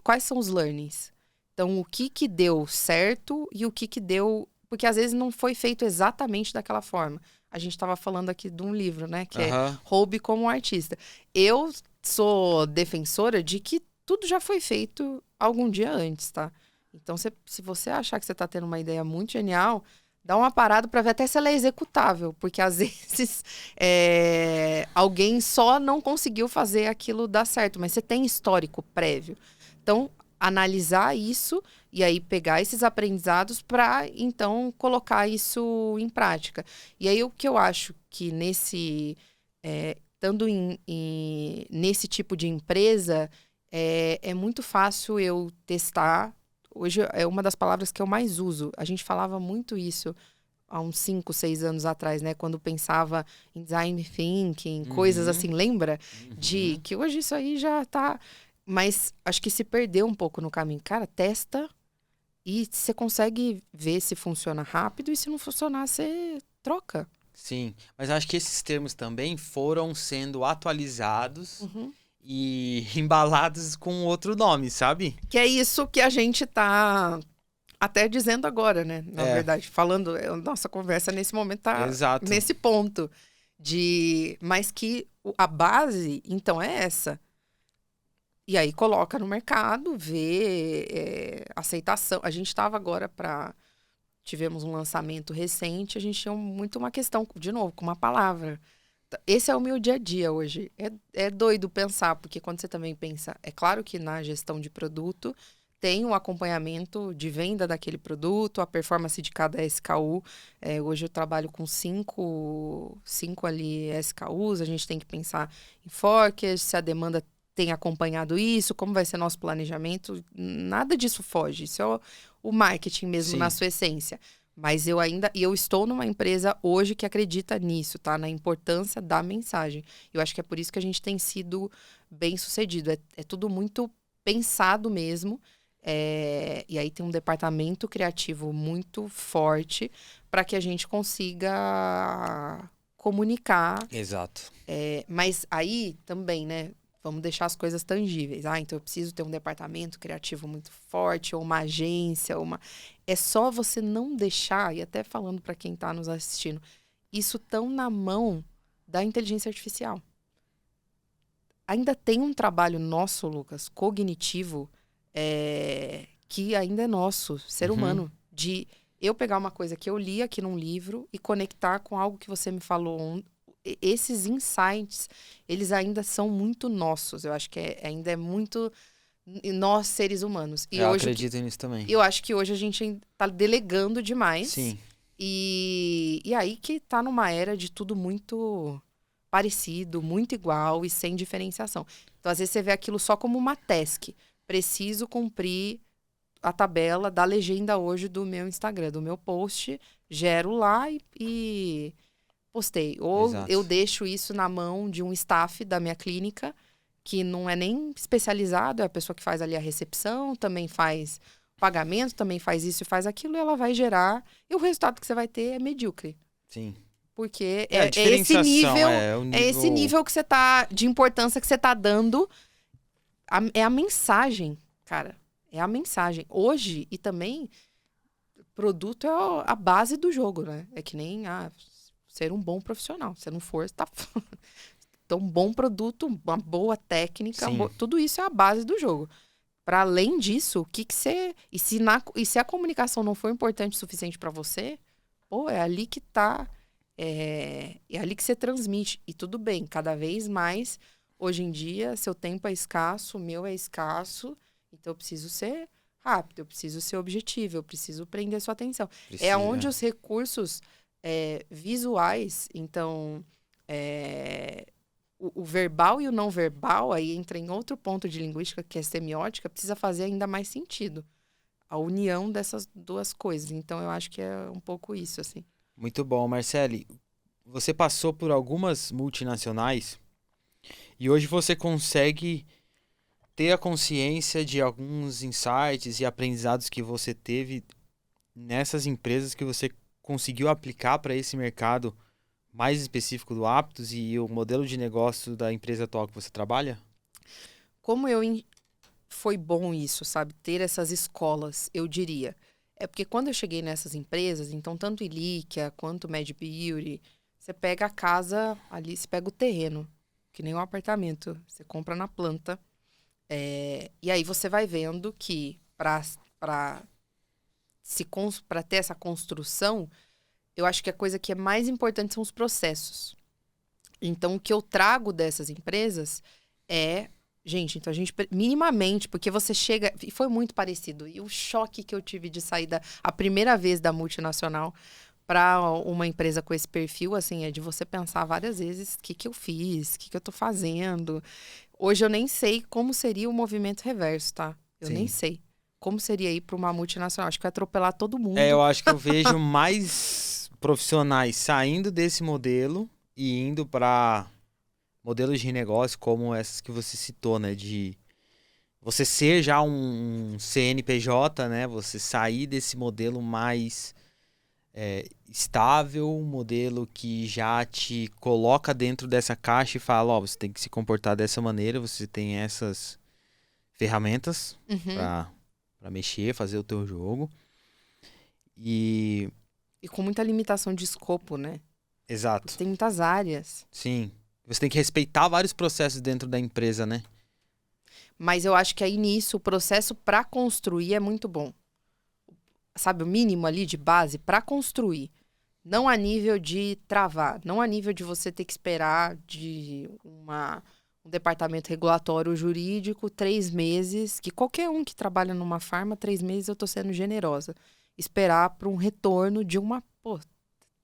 quais são os learnings? Então, o que deu certo e o que deu... Porque às vezes não foi feito exatamente daquela forma. A gente estava falando aqui de um livro, né? Que é Roube como Artista. Eu sou defensora de que tudo já foi feito algum dia antes, tá? Então, se você achar que você tá tendo uma ideia muito genial, dá uma parada para ver até se ela é executável. Porque, às vezes, alguém só não conseguiu fazer aquilo dar certo. Mas você tem histórico prévio. Então, analisar isso e aí pegar esses aprendizados para, então, colocar isso em prática. E aí, o que eu acho que estando nesse tipo de empresa... É muito fácil eu testar. Hoje é uma das palavras que eu mais uso. A gente falava muito isso há uns 5, 6 anos atrás, né? Quando pensava em design thinking, coisas assim, lembra? De que hoje isso aí já tá... Mas acho que se perdeu um pouco no caminho. Cara, testa e você consegue ver se funciona rápido e se não funcionar, você troca. Sim, mas acho que esses termos também foram sendo atualizados... E embalados com outro nome, sabe? Que é isso que a gente tá até dizendo agora, né? Na verdade, falando, nossa conversa nesse momento tá nesse ponto. Mas que a base, então, é essa. E aí coloca no mercado, vê aceitação. A gente estava agora tivemos um lançamento recente, a gente tinha muito uma questão, de novo, com uma palavra. Esse é o meu dia a dia hoje. É doido pensar, porque quando você também pensa... É claro que na gestão de produto tem um acompanhamento de venda daquele produto, a performance de cada SKU. Hoje eu trabalho com 5 ali SKUs, a gente tem que pensar em forecast, se a demanda tem acompanhado isso, como vai ser nosso planejamento. Nada disso foge. Isso é o marketing mesmo, na sua essência. Mas eu estou numa empresa hoje que acredita nisso, tá? Na importância da mensagem. Eu acho que é por isso que a gente tem sido bem sucedido. É tudo muito pensado mesmo. E aí tem um departamento criativo muito forte para que a gente consiga comunicar. Exato. Mas aí também, né? Vamos deixar as coisas tangíveis. Então eu preciso ter um departamento criativo muito forte, ou uma agência, É só você não deixar, e até falando para quem está nos assistindo, isso tão na mão da inteligência artificial. Ainda tem um trabalho nosso, Lucas, cognitivo, que ainda é nosso, ser humano, de eu pegar uma coisa que eu li aqui num livro e conectar com algo que você me falou. Esses insights, eles ainda são muito nossos. Eu acho que ainda é muito nós, seres humanos. E eu hoje, acredito nisso também. Eu acho que hoje a gente tá delegando demais. Sim. E aí que tá numa era de tudo muito parecido, muito igual e sem diferenciação. Então, às vezes, você vê aquilo só como uma task. Preciso cumprir a tabela da legenda hoje do meu Instagram, do meu post. Gero lá e postei. Ou eu deixo isso na mão de um staff da minha clínica, que não é nem especializado, é a pessoa que faz ali a recepção, também faz pagamento, também faz isso e faz aquilo, e ela vai gerar, e o resultado que você vai ter é medíocre. Sim. Porque esse nível, esse nível que você tá, de importância que você tá dando, é a mensagem, cara. É a mensagem. Hoje, e também, produto é a base do jogo, né? É que nem ser um bom profissional. Se não for, você tá... Então, um bom produto, uma boa técnica, tudo isso é a base do jogo. Para além disso, o que você... E se a comunicação não for importante o suficiente para você, pô, é ali que tá, é ali que você transmite. E tudo bem, cada vez mais, hoje em dia, seu tempo é escasso, o meu é escasso, então eu preciso ser rápido, eu preciso ser objetivo, eu preciso prender sua atenção. É onde Precisa. os recursos visuais, então, o verbal e o não verbal, aí entra em outro ponto de linguística, que é semiótica, precisa fazer ainda mais sentido. A união dessas duas coisas. Então, eu acho que é um pouco isso, assim. Muito bom, Marcele. Você passou por algumas multinacionais e hoje você consegue ter a consciência de alguns insights e aprendizados que você teve nessas empresas que você conseguiu aplicar para esse mercado mais específico do Aptos e o modelo de negócio da empresa atual que você trabalha? Como foi bom isso, sabe? Ter essas escolas, eu diria. É porque quando eu cheguei nessas empresas, então tanto Ilíquia quanto Mad Beauty, você pega a casa ali, você pega o terreno, que nem um apartamento, você compra na planta. E aí você vai vendo que para ter essa construção, eu acho que a coisa que é mais importante são os processos. Então, o que eu trago dessas empresas é... Gente, então a gente, minimamente, porque você chega... E foi muito parecido. E o choque que eu tive de sair a primeira vez da multinacional para uma empresa com esse perfil, assim, é de você pensar várias vezes o que eu fiz, o que eu tô fazendo. Hoje eu nem sei como seria o movimento reverso, tá? Eu nem Sim. sei. Como seria ir para uma multinacional? Acho que vai atropelar todo mundo. Eu acho que eu vejo mais profissionais saindo desse modelo e indo para modelos de negócio como essas que você citou, né? De você ser já um CNPJ, né? Você sair desse modelo mais estável, um modelo que já te coloca dentro dessa caixa e fala, ó, você tem que se comportar dessa maneira, você tem essas ferramentas Uhum. para mexer, fazer o teu jogo. E E com muita limitação de escopo, né? Porque exato. tem muitas áreas. Sim. Você tem que respeitar vários processos dentro da empresa, né? Mas eu acho que aí nisso, o processo para construir é muito bom. Sabe, o mínimo ali de base para construir. Não a nível de travar, não a nível de você ter que esperar de um departamento regulatório jurídico 3 meses, que qualquer um que trabalha numa farma, 3 meses eu tô sendo generosa. Esperar para um retorno de uma... Pô,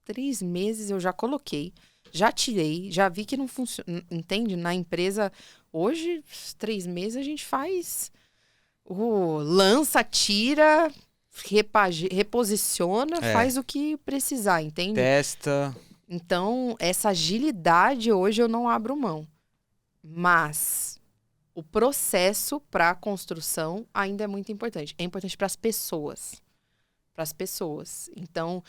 3 meses eu já coloquei, já tirei, já vi que não funciona. Entende? Na empresa, hoje, 3 meses a gente faz lança, tira, reposiciona, É. faz o que precisar, entende? Testa. Então, essa agilidade hoje eu não abro mão. Mas o processo para a construção ainda é muito importante. É importante para as pessoas. Para as pessoas. Então,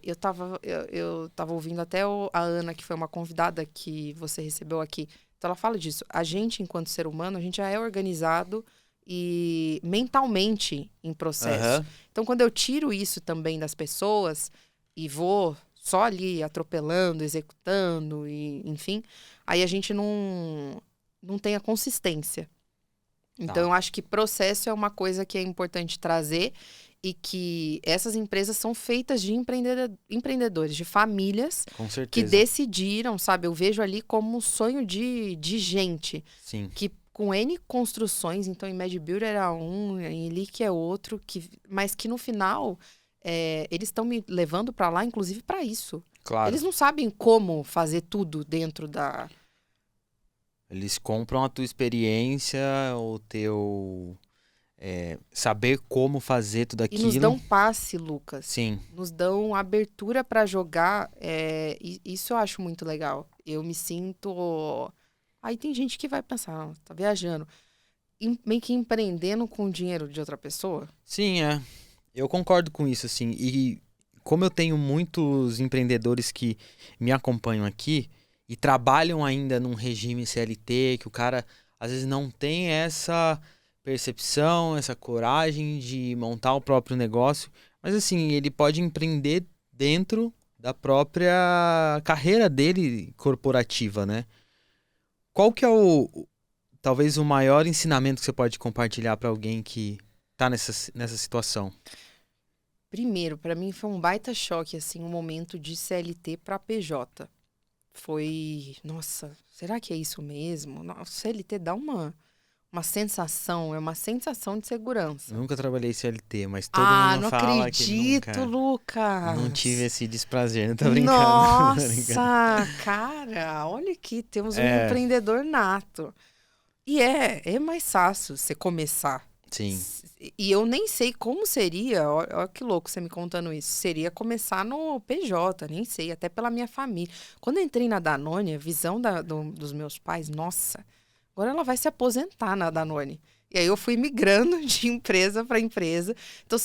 eu tava ouvindo até a Ana, que foi uma convidada que você recebeu aqui. Então, ela fala disso. A gente, enquanto ser humano, a gente já é organizado e mentalmente em processo. Aham. Então, quando eu tiro isso também das pessoas e vou só ali atropelando, executando, e, enfim, aí a gente não tem a consistência. Então, Tá. eu acho que processo é uma coisa que é importante trazer e que essas empresas são feitas de empreendedores, de famílias Com que certeza. decidiram, sabe? Eu vejo ali como um sonho de gente Sim. que com N construções, então em Mad Beauty era um, em Ilíquia é outro, mas que no final eles estão me levando para lá, inclusive para isso. Claro. Eles não sabem como fazer tudo dentro da... Eles compram a tua experiência, o teu saber como fazer tudo E nos aquilo. dão passe, Lucas. Sim. Nos dão abertura para jogar. Isso eu acho muito legal. Eu me sinto... Aí tem gente que vai pensar, "Ah, tá viajando. Meio que empreendendo com o dinheiro de outra pessoa. Sim, é. Eu concordo com isso, assim. E como eu tenho muitos empreendedores que me acompanham aqui e trabalham ainda num regime CLT, que o cara às vezes não tem essa percepção, essa coragem de montar o próprio negócio, mas assim, ele pode empreender dentro da própria carreira dele corporativa, né? Qual que é talvez o maior ensinamento que você pode compartilhar para alguém que tá nessa situação? Primeiro, para mim foi um baita choque, assim, um momento de CLT para PJ. Foi, nossa, será que é isso mesmo? Nossa, CLT dá uma sensação, é uma sensação de segurança. Nunca trabalhei CLT, mas todo mundo Não fala que acredito, nunca. Lucas. Não tive esse desprazer, não tô brincando. Nossa, cara, olha aqui, temos um empreendedor nato. E é mais fácil você começar. Sim. E eu nem sei como seria, olha que louco você me contando isso. Seria começar no PJ, nem sei, até pela minha família. Quando eu entrei na Danone, a visão dos meus pais, nossa, agora ela vai se aposentar na Danone. E aí eu fui migrando de empresa para empresa. Então,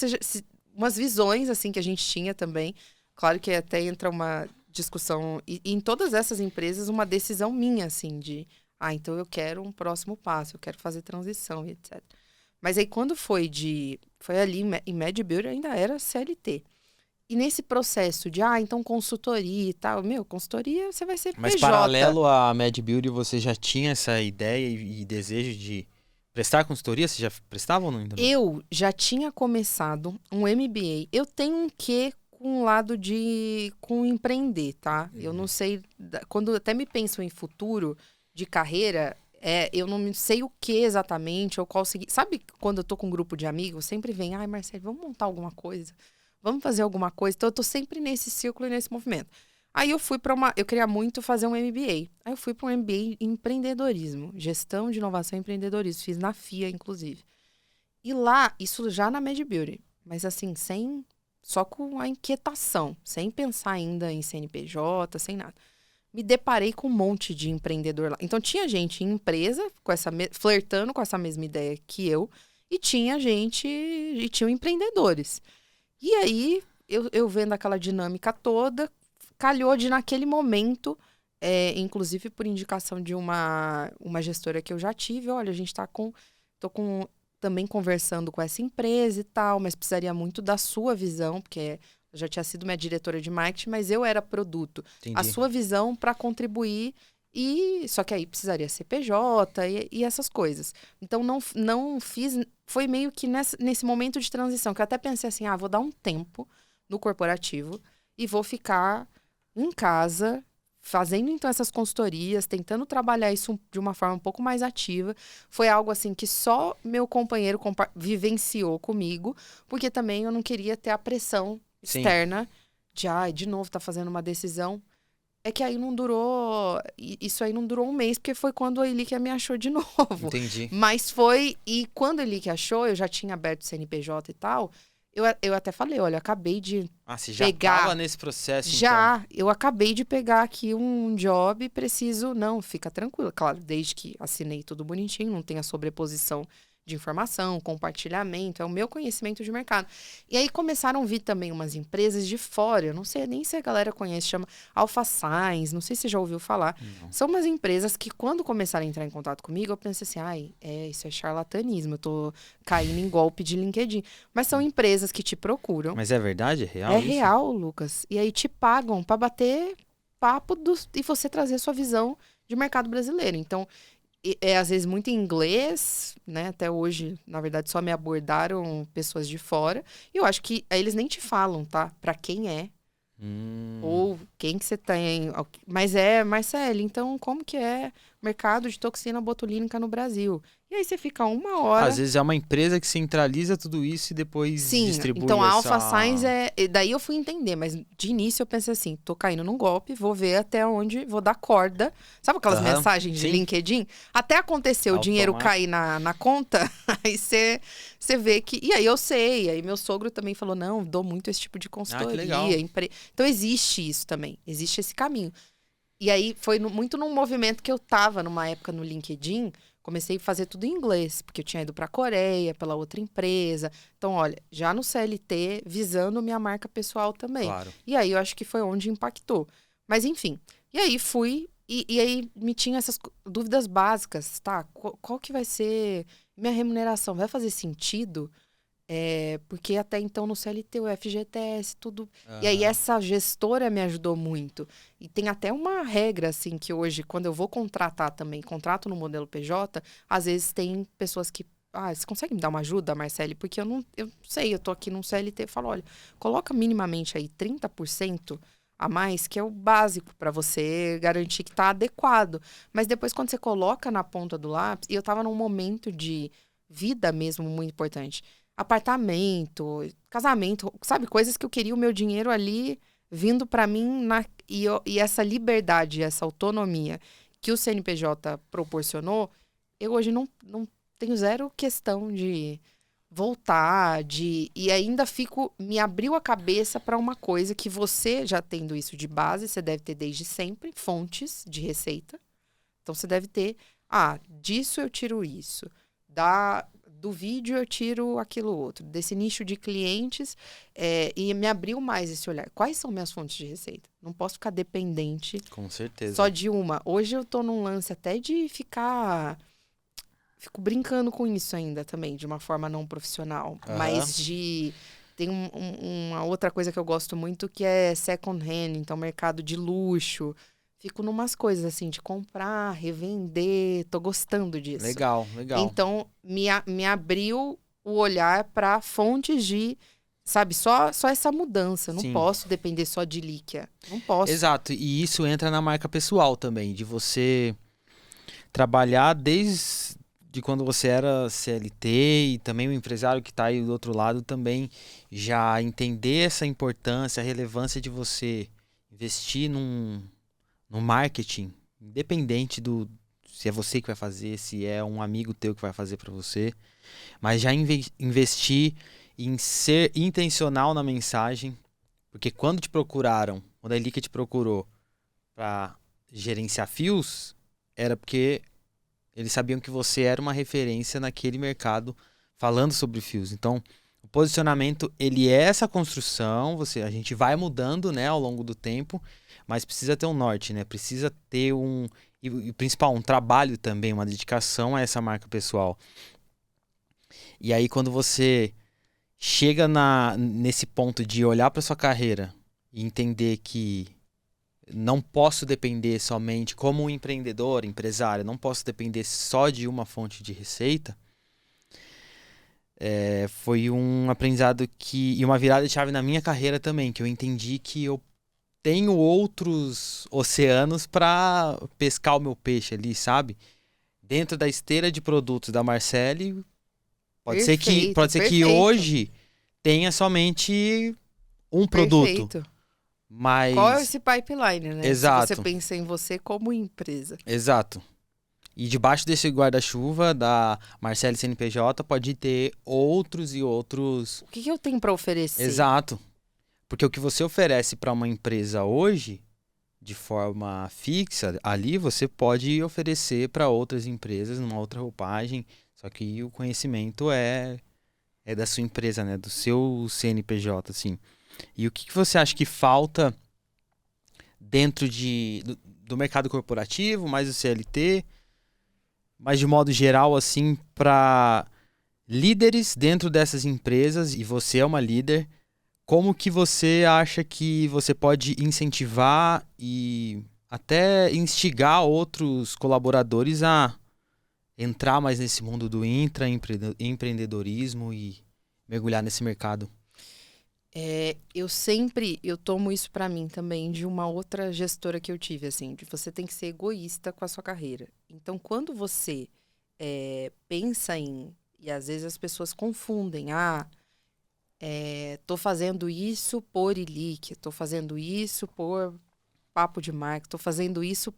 umas visões assim que a gente tinha também. Claro que até entra uma discussão, e em todas essas empresas, uma decisão minha, assim, então eu quero um próximo passo, eu quero fazer transição, etc. Mas aí quando foi ali em MedBuilder ainda era CLT. E nesse processo de, então consultoria e tal, consultoria você vai ser PJ. Mas paralelo à MedBuilder, você já tinha essa ideia e desejo de prestar consultoria? Você já prestava ou não? Ainda não? Eu já tinha começado um MBA. Eu tenho um quê com o lado com empreender, tá? Eu não sei, quando até me penso em futuro de carreira, eu não sei o que exatamente, ou qual seguir. Sabe quando eu tô com um grupo de amigos, sempre vem, Marcelo, vamos montar alguma coisa? Vamos fazer alguma coisa? Então eu tô sempre nesse círculo e nesse movimento. Aí eu fui eu queria muito fazer um MBA. Aí eu fui para um MBA em empreendedorismo, gestão de inovação e empreendedorismo. Fiz na FIA, inclusive. E lá, isso já na MedBuilder, mas assim, só com a inquietação, sem pensar ainda em CNPJ, sem nada. Me deparei com um monte de empreendedor lá. Então, tinha gente em empresa, flertando com essa mesma ideia que eu, e tinham empreendedores. E aí, eu vendo aquela dinâmica toda, calhou de naquele momento, inclusive por indicação de uma gestora que eu já tive, olha, a gente tô também conversando com essa empresa e tal, mas precisaria muito da sua visão, porque eu já tinha sido minha diretora de marketing, mas eu era produto. Entendi. A sua visão para contribuir, só que aí precisaria CPJ e essas coisas. Então, não fiz... Foi meio que nesse momento de transição, que eu até pensei assim, vou dar um tempo no corporativo e vou ficar em casa, fazendo então essas consultorias, tentando trabalhar isso de uma forma um pouco mais ativa. Foi algo assim que só meu companheiro vivenciou comigo, porque também eu não queria ter a pressão externa de novo tá fazendo uma decisão. É que aí não durou, isso aí não durou um mês, porque foi quando a Elique me achou de novo. Entendi. Mas e quando a Elique achou, eu já tinha aberto o CNPJ e tal, eu até falei, olha, eu acabei de você já pegar... estava nesse processo, Já, eu acabei de pegar aqui um job, preciso... Não, fica tranquila. Claro, desde que assinei tudo bonitinho, não tem a sobreposição de informação, compartilhamento, é o meu conhecimento de mercado. E aí começaram a vir também umas empresas de fora, eu não sei nem se a galera conhece, chama Alpha Science, não sei se você já ouviu falar. Não. São umas empresas que quando começaram a entrar em contato comigo, eu pensei assim, isso é charlatanismo, eu tô caindo em golpe de LinkedIn. Mas são empresas que te procuram. Mas é verdade? É real É isso? real, Lucas. E aí te pagam para bater papo e você trazer sua visão de mercado brasileiro. Então, às vezes muito em inglês, né? Até hoje, na verdade, só me abordaram pessoas de fora. E eu acho que aí eles nem te falam, tá? Pra quem é. Ou quem que você tem. Mas Marcelo, então como que é mercado de toxina botulínica no Brasil? E aí você fica uma hora... Às vezes é uma empresa que centraliza tudo isso e depois distribui então a Alpha Science daí eu fui entender, mas de início eu pensei assim, tô caindo num golpe, vou ver até onde, vou dar corda. Sabe aquelas mensagens de LinkedIn? Até aconteceu o dinheiro cair na conta, aí você vê que... E aí eu sei, aí meu sogro também falou, não, dou muito esse tipo de consultoria. Que legal. Então existe isso também, existe esse caminho. E aí foi muito num movimento que eu tava numa época no LinkedIn, comecei a fazer tudo em inglês, porque eu tinha ido para a Coreia, pela outra empresa. Então, olha, já no CLT, visando minha marca pessoal também. Claro. E aí, eu acho que foi onde impactou. Mas, enfim. E aí, fui... E aí, me tinha essas dúvidas básicas, tá? Qual que vai ser minha remuneração? Vai fazer sentido? Porque até então no CLT, o FGTS, tudo... E aí essa gestora me ajudou muito. E tem até uma regra, assim, que hoje, quando eu vou contratar também, contrato no modelo PJ, às vezes tem pessoas que você consegue me dar uma ajuda, Marcele? Porque eu não sei, eu tô aqui num CLT. Eu falo, olha, coloca minimamente aí 30% a mais, que é o básico para você garantir que tá adequado. Mas depois, quando você coloca na ponta do lápis, e eu tava num momento de vida mesmo muito importante. Apartamento, casamento, sabe? Coisas que eu queria o meu dinheiro ali vindo para mim e essa liberdade, essa autonomia que o CNPJ proporcionou, eu hoje não tenho zero questão de voltar, e ainda me abriu a cabeça para uma coisa que você já tendo isso de base, você deve ter desde sempre, fontes de receita. Então você deve ter, disso eu tiro isso, do vídeo eu tiro aquilo outro, desse nicho de clientes, e me abriu mais esse olhar. Quais são minhas fontes de receita? Não posso ficar dependente Com certeza. só de uma. Hoje eu tô num lance até de fico brincando com isso ainda também, de uma forma não profissional. Mas tem uma outra coisa que eu gosto muito que é second hand, então mercado de luxo. Fico numas coisas assim, de comprar, revender, tô gostando disso. Legal. Então, me abriu o olhar para fontes de, sabe, só essa mudança. Eu não posso depender só de Líquia. Não posso. Exato, e isso entra na marca pessoal também, de você trabalhar desde quando você era CLT e também o empresário que está aí do outro lado também já entender essa importância, a relevância de você investir no marketing, independente se é você que vai fazer, se é um amigo teu que vai fazer para você, mas já investir em ser intencional na mensagem, porque quando a Líquia te procurou para gerenciar fios, era porque eles sabiam que você era uma referência naquele mercado falando sobre fios. Então, o posicionamento, ele é essa construção, a gente vai mudando, né, ao longo do tempo, mas precisa ter um norte, né? Precisa ter e principal, um trabalho também, uma dedicação a essa marca pessoal. E aí, quando você chega nesse ponto de olhar para sua carreira e entender que não posso depender somente, como um empreendedor, empresário, não posso depender só de uma fonte de receita, foi um aprendizado e uma virada de chave na minha carreira também, que eu entendi que eu tenho outros oceanos para pescar o meu peixe ali, sabe? Dentro da esteira de produtos da Marcele, pode ser que hoje tenha somente um produto. Perfeito. Mas... Qual é esse pipeline, né? Exato. Se você pensa em você como empresa. Exato. E debaixo desse guarda-chuva da Marcele CNPJ pode ter outros e outros... O que eu tenho para oferecer? Exato. Porque o que você oferece para uma empresa hoje, de forma fixa, ali você pode oferecer para outras empresas numa outra roupagem, só que o conhecimento é da sua empresa, né? Do seu CNPJ, assim. E o que você acha que falta dentro do mercado corporativo, mais do CLT, mas de modo geral, assim, para líderes dentro dessas empresas, e você é uma líder, como que você acha que você pode incentivar e até instigar outros colaboradores a entrar mais nesse mundo do intraempreendedorismo e mergulhar nesse mercado? Eu tomo isso pra mim também de uma outra gestora que eu tive, assim, de você tem que ser egoísta com a sua carreira. Então, quando você pensa e às vezes as pessoas confundem, tô fazendo isso por Líquia, tô fazendo isso por papo de marca, tô fazendo isso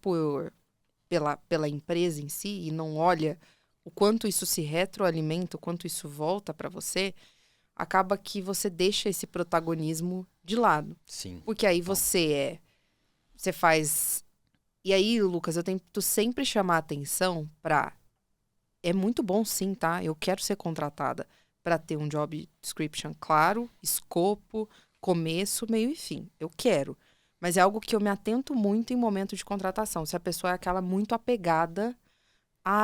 pela empresa em si, e não olha o quanto isso se retroalimenta, o quanto isso volta pra você, acaba que você deixa esse protagonismo de lado. Sim. Porque aí você faz... E aí, Lucas, eu tento sempre chamar a atenção pra... É muito bom sim, tá? Eu quero ser contratada pra ter um job description claro, escopo, começo, meio e fim. Eu quero. Mas é algo que eu me atento muito em momento de contratação. Se a pessoa é aquela muito apegada,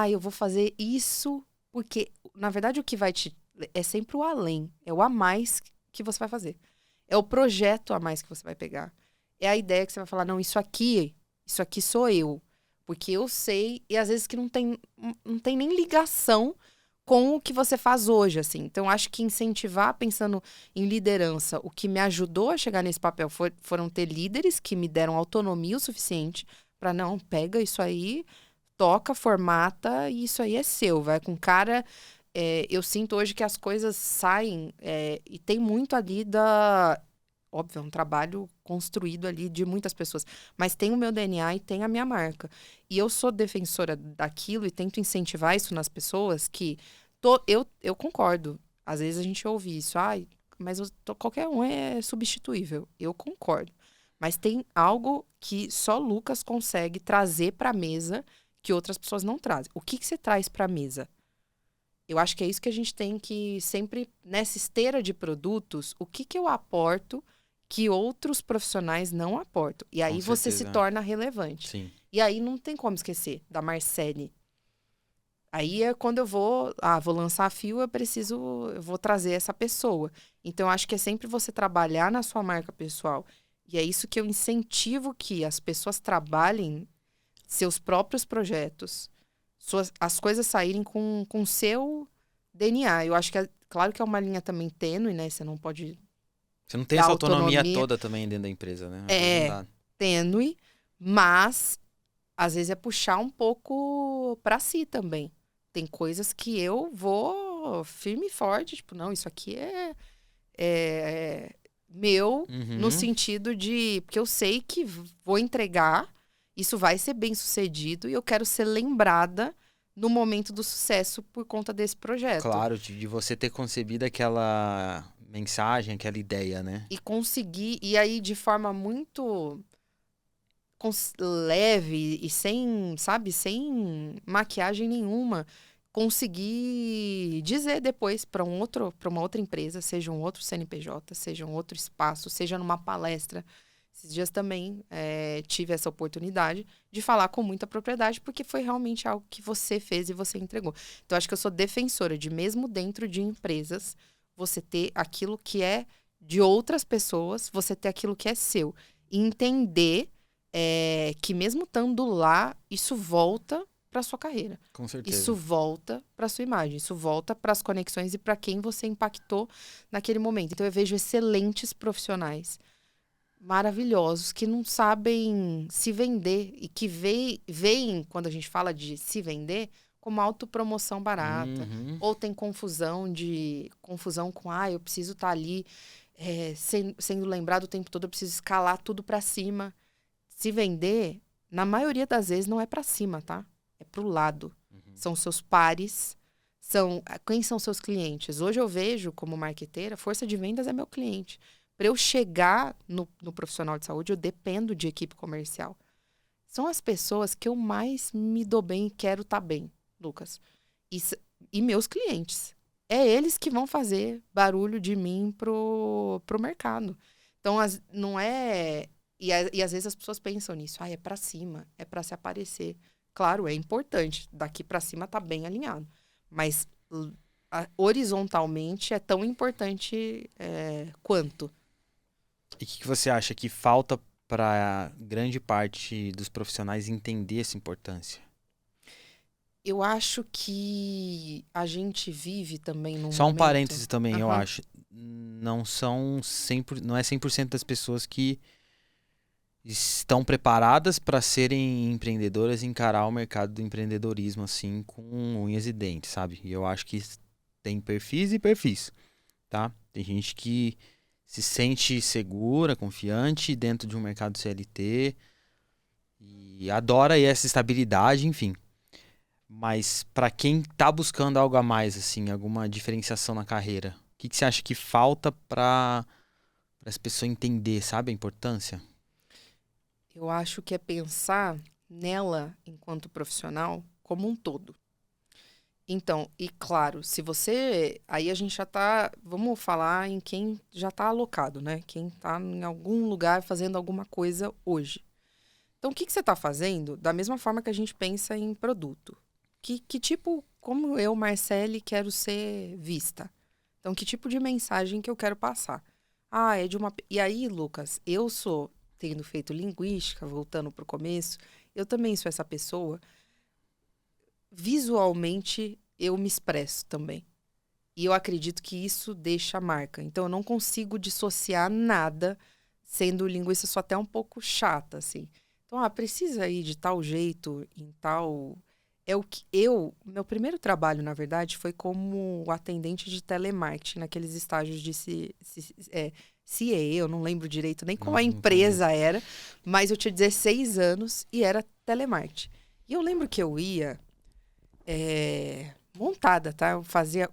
eu vou fazer isso porque, na verdade, o que vai te... É sempre o além. É o a mais que você vai fazer. É o projeto a mais que você vai pegar. É a ideia que você vai falar, não, isso aqui sou eu. Porque eu sei, e às vezes que não tem nem ligação com o que você faz hoje, assim. Então, acho que incentivar pensando em liderança, o que me ajudou a chegar nesse papel foram ter líderes que me deram autonomia o suficiente para não, pega isso aí, toca, formata, e isso aí é seu, vai com cara. Eu sinto hoje que as coisas saem e tem muito ali óbvio, é um trabalho construído ali de muitas pessoas, mas tem o meu DNA e tem a minha marca. E eu sou defensora daquilo e tento incentivar isso nas pessoas que eu concordo. Às vezes a gente ouve isso, mas qualquer um é substituível. Eu concordo. Mas tem algo que só Lucas consegue trazer para a mesa que outras pessoas não trazem. O que você traz para a mesa? Eu acho que é isso que a gente tem que sempre, nessa esteira de produtos, o que eu aporto que outros profissionais não aportam. E aí você se torna relevante. Sim. E aí não tem como esquecer da Marcele. Aí é quando eu vou lançar a Fio, eu vou trazer essa pessoa. Então, eu acho que é sempre você trabalhar na sua marca pessoal. E é isso que eu incentivo que as pessoas trabalhem seus próprios projetos. As coisas saírem com seu DNA. Eu acho que, claro que é uma linha também tênue, né? Você não pode... Você não tem essa autonomia toda também dentro da empresa, né? Tênue, mas às vezes é puxar um pouco pra si também. Tem coisas que eu vou firme e forte, tipo, não, isso aqui é meu, no sentido de... Porque eu sei que vou entregar, isso vai ser bem sucedido e eu quero ser lembrada no momento do sucesso por conta desse projeto. Claro, de você ter concebido aquela mensagem, aquela ideia, né? E conseguir, e aí de forma muito leve e sem, sabe, sem maquiagem nenhuma, conseguir dizer depois para uma outra empresa, seja um outro CNPJ, seja um outro espaço, seja numa palestra. Esses dias também tive essa oportunidade de falar com muita propriedade, porque foi realmente algo que você fez e você entregou. Então, acho que eu sou defensora de, mesmo dentro de empresas, você ter aquilo que é de outras pessoas, você ter aquilo que é seu. E entender que mesmo estando lá, isso volta para sua carreira. Com certeza. Isso volta para sua imagem, isso volta para as conexões e para quem você impactou naquele momento. Então, eu vejo excelentes profissionais maravilhosos que não sabem se vender e que veem, quando a gente fala de se vender, como autopromoção barata. Ou tem confusão com, eu preciso estar ali sendo lembrado o tempo todo, eu preciso escalar tudo para cima. Se vender, na maioria das vezes, não é para cima, tá? É pro lado. São seus pares, quem são seus clientes. Hoje eu vejo, como marqueteira, força de vendas é meu cliente. Para eu chegar no profissional de saúde, eu dependo de equipe comercial. São as pessoas que eu mais me dou bem e quero estar bem, Lucas. E meus clientes. É eles que vão fazer barulho de mim pro mercado. Então, não é... E às vezes as pessoas pensam nisso. É para cima, é para se aparecer. Claro, é importante. Daqui para cima tá bem alinhado. Mas horizontalmente é tão importante quanto. E o que você acha que falta para grande parte dos profissionais entender essa importância? Eu acho que a gente vive também num Só um momento... parêntese também, eu acho. Não é 100% das pessoas que estão preparadas para serem empreendedoras e encarar o mercado do empreendedorismo assim com unhas e dentes, sabe? E eu acho que tem perfis e perfis, tá? Tem gente que se sente segura, confiante dentro de um mercado CLT e adora essa estabilidade, enfim. Mas para quem tá buscando algo a mais, assim, alguma diferenciação na carreira, o que você acha que falta para as pessoas entender, sabe, a importância? Eu acho que é pensar nela, enquanto profissional, como um todo. Então, e claro, se você... Aí a gente já tá... Vamos falar em quem já tá alocado, né? Quem tá em algum lugar fazendo alguma coisa hoje. Então, o que você tá fazendo? Da mesma forma que a gente pensa em produto. Que tipo, como eu, Marcele, quero ser vista? Então, que tipo de mensagem que eu quero passar? É de uma... E aí, Lucas, eu sou, tendo feito linguística, voltando pro começo, eu também sou essa pessoa. Visualmente, eu me expresso também. E eu acredito que isso deixa a marca. Então, eu não consigo dissociar nada, sendo linguista só até um pouco chata, assim. Então, precisa ir de tal jeito, em tal... É o que meu primeiro trabalho, na verdade, foi como atendente de telemarketing, naqueles estágios de CA, eu não lembro direito nem como a empresa era, mas eu tinha 16 anos e era telemarketing. E eu lembro que eu ia montada, tá? Eu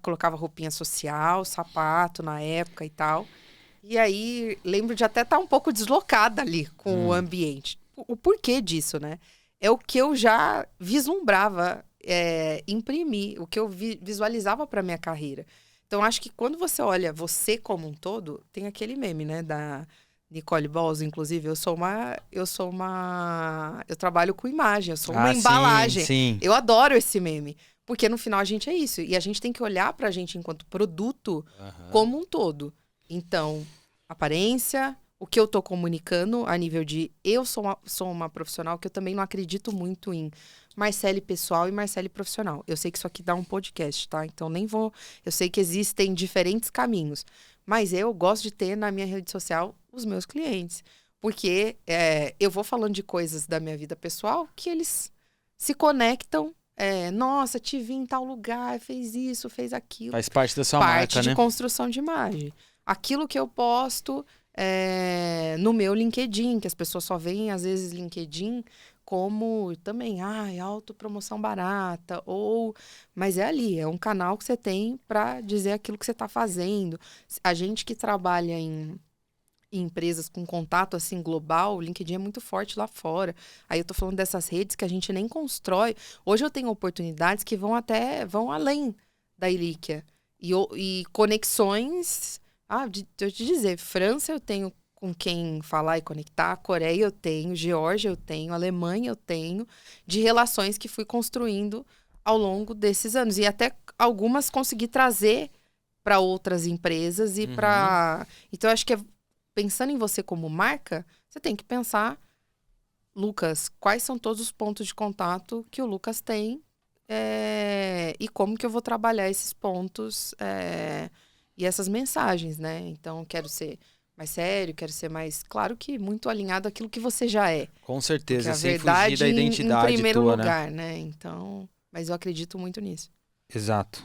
colocava roupinha social, sapato na época e tal. E aí, lembro de até estar um pouco deslocada ali com o ambiente. O porquê disso, né? É o que eu já vislumbrava imprimir, o que eu visualizava para minha carreira. Então, acho que quando você olha você como um todo, tem aquele meme, né, da Nicole Balls, inclusive, eu trabalho com imagem, eu sou uma embalagem. Sim. Eu adoro esse meme, porque no final a gente é isso, e a gente tem que olhar pra gente enquanto produto como um todo. Então, aparência, o que eu tô comunicando a nível de eu sou uma profissional que eu também não acredito muito em Marcele pessoal e Marcele profissional. Eu sei que isso aqui dá um podcast, tá? Então nem vou... Eu sei que existem diferentes caminhos. Mas eu gosto de ter na minha rede social os meus clientes. Porque eu vou falando de coisas da minha vida pessoal que eles se conectam. Nossa, te vi em tal lugar, fez isso, fez aquilo. Faz parte da sua marca, né? Parte de construção de imagem. Aquilo que eu posto no meu LinkedIn, que as pessoas só veem, às vezes, LinkedIn como também, autopromoção barata, mas é ali, é um canal que você tem para dizer aquilo que você está fazendo. A gente que trabalha em empresas com contato assim global, o LinkedIn é muito forte lá fora. Aí eu tô falando dessas redes que a gente nem constrói. Hoje eu tenho oportunidades que vão além da Ilíquia. E conexões, eu te dizer, França eu tenho com quem falar e conectar, Coreia eu tenho, Geórgia eu tenho, Alemanha eu tenho, de relações que fui construindo ao longo desses anos. E até algumas consegui trazer para outras empresas e para... Então, eu acho que pensando em você como marca, você tem que pensar, Lucas, quais são todos os pontos de contato que o Lucas tem e como que eu vou trabalhar esses pontos e essas mensagens, né? Então, quero ser mais sério, quero ser mais... Claro que muito alinhado àquilo que você já é. Com certeza, sem fugir da identidade em primeiro lugar, né? Então, mas eu acredito muito nisso. Exato.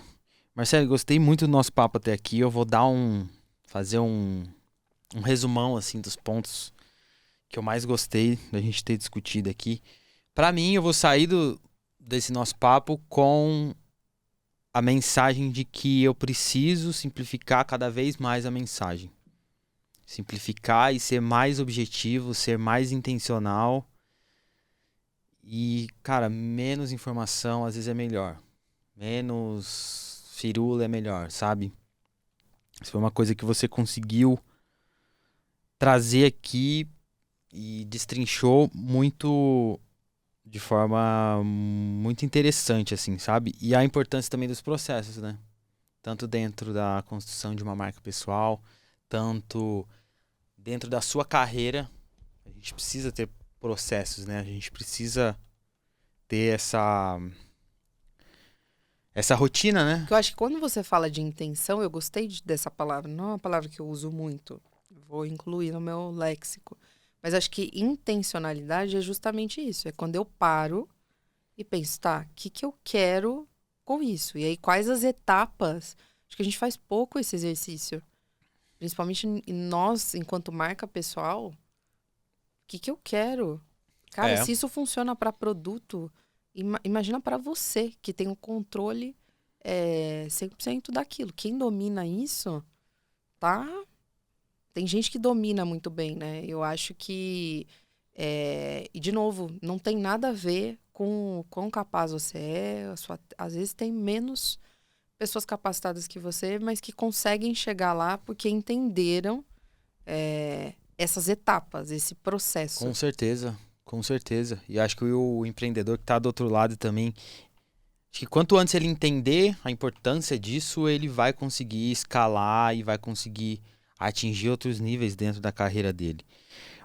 Marcelo, gostei muito do nosso papo até aqui. Eu vou fazer um resumão, assim, dos pontos que eu mais gostei da gente ter discutido aqui. Para mim, eu vou sair desse nosso papo com a mensagem de que eu preciso simplificar cada vez mais a mensagem. Simplificar e ser mais objetivo, ser mais intencional. E, cara, menos informação às vezes é melhor. Menos firula é melhor, sabe? Isso foi uma coisa que você conseguiu trazer aqui e destrinchou muito, de forma muito interessante, assim, sabe? E a importância também dos processos, né? Tanto dentro da construção de uma marca pessoal, tanto dentro da sua carreira. A gente precisa ter processos, né? A gente precisa ter essa rotina, né? Eu acho que quando você fala de intenção, eu gostei dessa palavra. Não é uma palavra que eu uso muito. Vou incluir no meu léxico. Mas acho que intencionalidade é justamente isso. É quando eu paro e penso, tá, o que eu quero com isso? E aí, quais as etapas? Acho que a gente faz pouco esse exercício. Principalmente nós, enquanto marca pessoal, o que eu quero? Cara, se isso funciona para produto, imagina para você, que tem o controle 100% daquilo. Quem domina isso, tá... Tem gente que domina muito bem, né? Eu acho que... e, de novo, não tem nada a ver com o quão capaz você é. Às vezes tem menos pessoas capacitadas que você, mas que conseguem chegar lá porque entenderam essas etapas, esse processo. Com certeza, com certeza. E acho que o empreendedor que está do outro lado também... Acho que quanto antes ele entender a importância disso, ele vai conseguir escalar e vai conseguir atingir outros níveis dentro da carreira dele.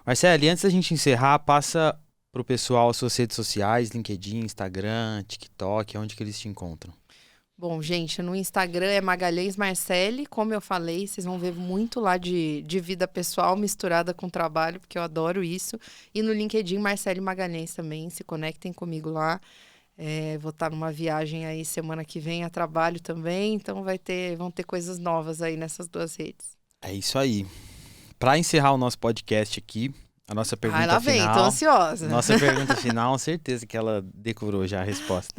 Marcelo, antes da gente encerrar, passa pro pessoal as suas redes sociais, LinkedIn, Instagram, TikTok, onde que eles te encontram? Bom, gente, no Instagram é Magalhães Marcele, como eu falei, vocês vão ver muito lá de vida pessoal misturada com trabalho, porque eu adoro isso. E no LinkedIn, Marcele Magalhães também, se conectem comigo lá. Vou estar numa viagem aí semana que vem a trabalho também, então vão ter coisas novas aí nessas duas redes. É isso aí. Para encerrar o nosso podcast aqui, a nossa pergunta lá vem, final... tô ansiosa. Nossa pergunta final, certeza que ela decorou já a resposta.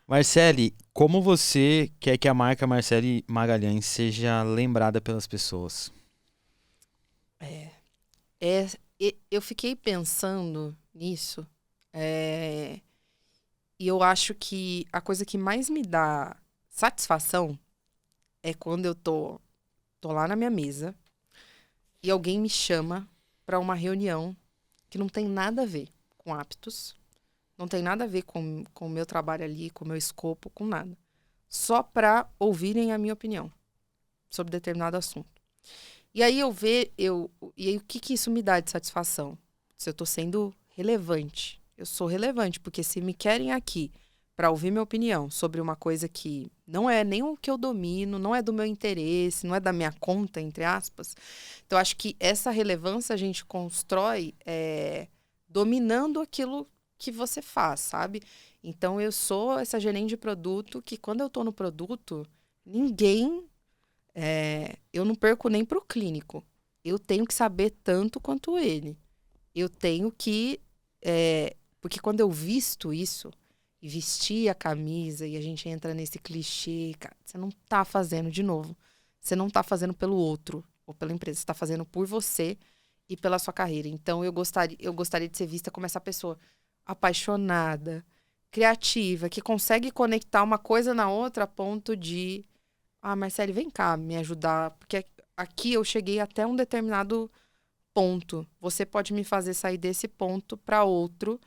Marcele, como você quer que a marca Marcele Magalhães seja lembrada pelas pessoas? Eu fiquei pensando nisso, e eu acho que a coisa que mais me dá satisfação é quando eu tô lá na minha mesa e alguém me chama para uma reunião que não tem nada a ver com Aptus, não tem nada a ver com o meu trabalho ali, com o meu escopo, com nada. Só para ouvirem a minha opinião sobre determinado assunto. E aí e aí o que isso me dá de satisfação? Se eu tô sendo relevante. Eu sou relevante, porque se me querem aqui para ouvir minha opinião sobre uma coisa que não é nem o que eu domino, não é do meu interesse, não é da minha conta, entre aspas. Então, acho que essa relevância a gente constrói dominando aquilo que você faz, sabe? Então, eu sou essa gerente de produto que, quando eu tô no produto, eu não perco nem pro clínico. Eu tenho que saber tanto quanto ele. Eu tenho que... porque quando eu visto isso, e vestir a camisa, e a gente entra nesse clichê, cara, você não tá fazendo de novo. Você não tá fazendo pelo outro, ou pela empresa. Você tá fazendo por você e pela sua carreira. Então, eu gostaria de ser vista como essa pessoa apaixonada, criativa, que consegue conectar uma coisa na outra a ponto de... Marcele, vem cá me ajudar, porque aqui eu cheguei até um determinado ponto. Você pode me fazer sair desse ponto para outro,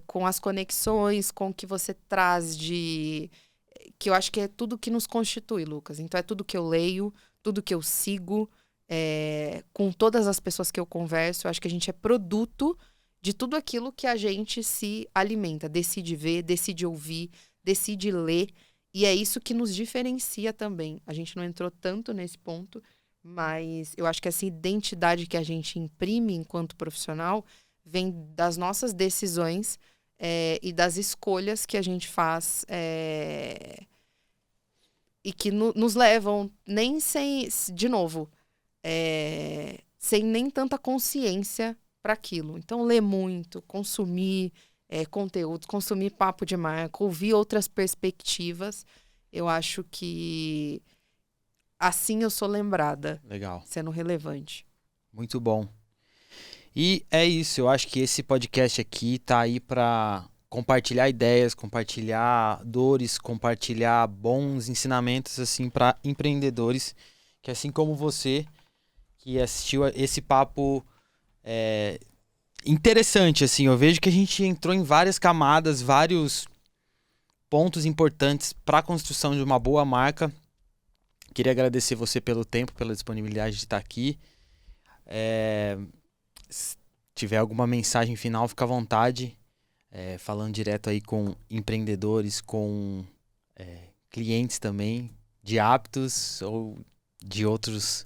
com as conexões, com o que você traz de... Que eu acho que é tudo que nos constitui, Lucas. Então, é tudo que eu leio, tudo que eu sigo, com todas as pessoas que eu converso. Eu acho que a gente é produto de tudo aquilo que a gente se alimenta. Decide ver, decide ouvir, decide ler. E é isso que nos diferencia também. A gente não entrou tanto nesse ponto, mas eu acho que essa identidade que a gente imprime enquanto profissional vem das nossas decisões e das escolhas que a gente faz e que nos levam nem sem, de novo, sem nem tanta consciência para aquilo. Então, ler muito, consumir conteúdos, consumir papo de marca, ouvir outras perspectivas. Eu acho que assim eu sou lembrada. Legal. Sendo relevante. Muito bom. E é isso, eu acho que esse podcast aqui tá aí para compartilhar ideias, compartilhar dores, compartilhar bons ensinamentos assim para empreendedores, que assim como você que assistiu esse papo interessante, assim, eu vejo que a gente entrou em várias camadas, vários pontos importantes para a construção de uma boa marca. Queria agradecer você pelo tempo, pela disponibilidade de estar aqui. Se tiver alguma mensagem final, fica à vontade, falando direto aí com empreendedores, com clientes também, de Aptus ou de outros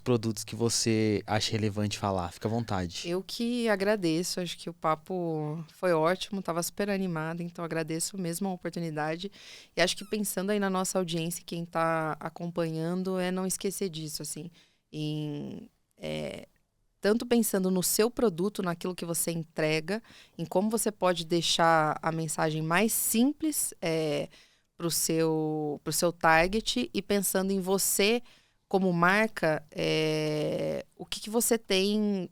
produtos que você acha relevante falar. Fica à vontade. Eu que agradeço, acho que o papo foi ótimo, estava super animada, então agradeço mesmo a oportunidade. E acho que pensando aí na nossa audiência, quem está acompanhando, não esquecer disso, assim, tanto pensando no seu produto, naquilo que você entrega, em como você pode deixar a mensagem mais simples para o seu target, e pensando em você como marca, o que você tem,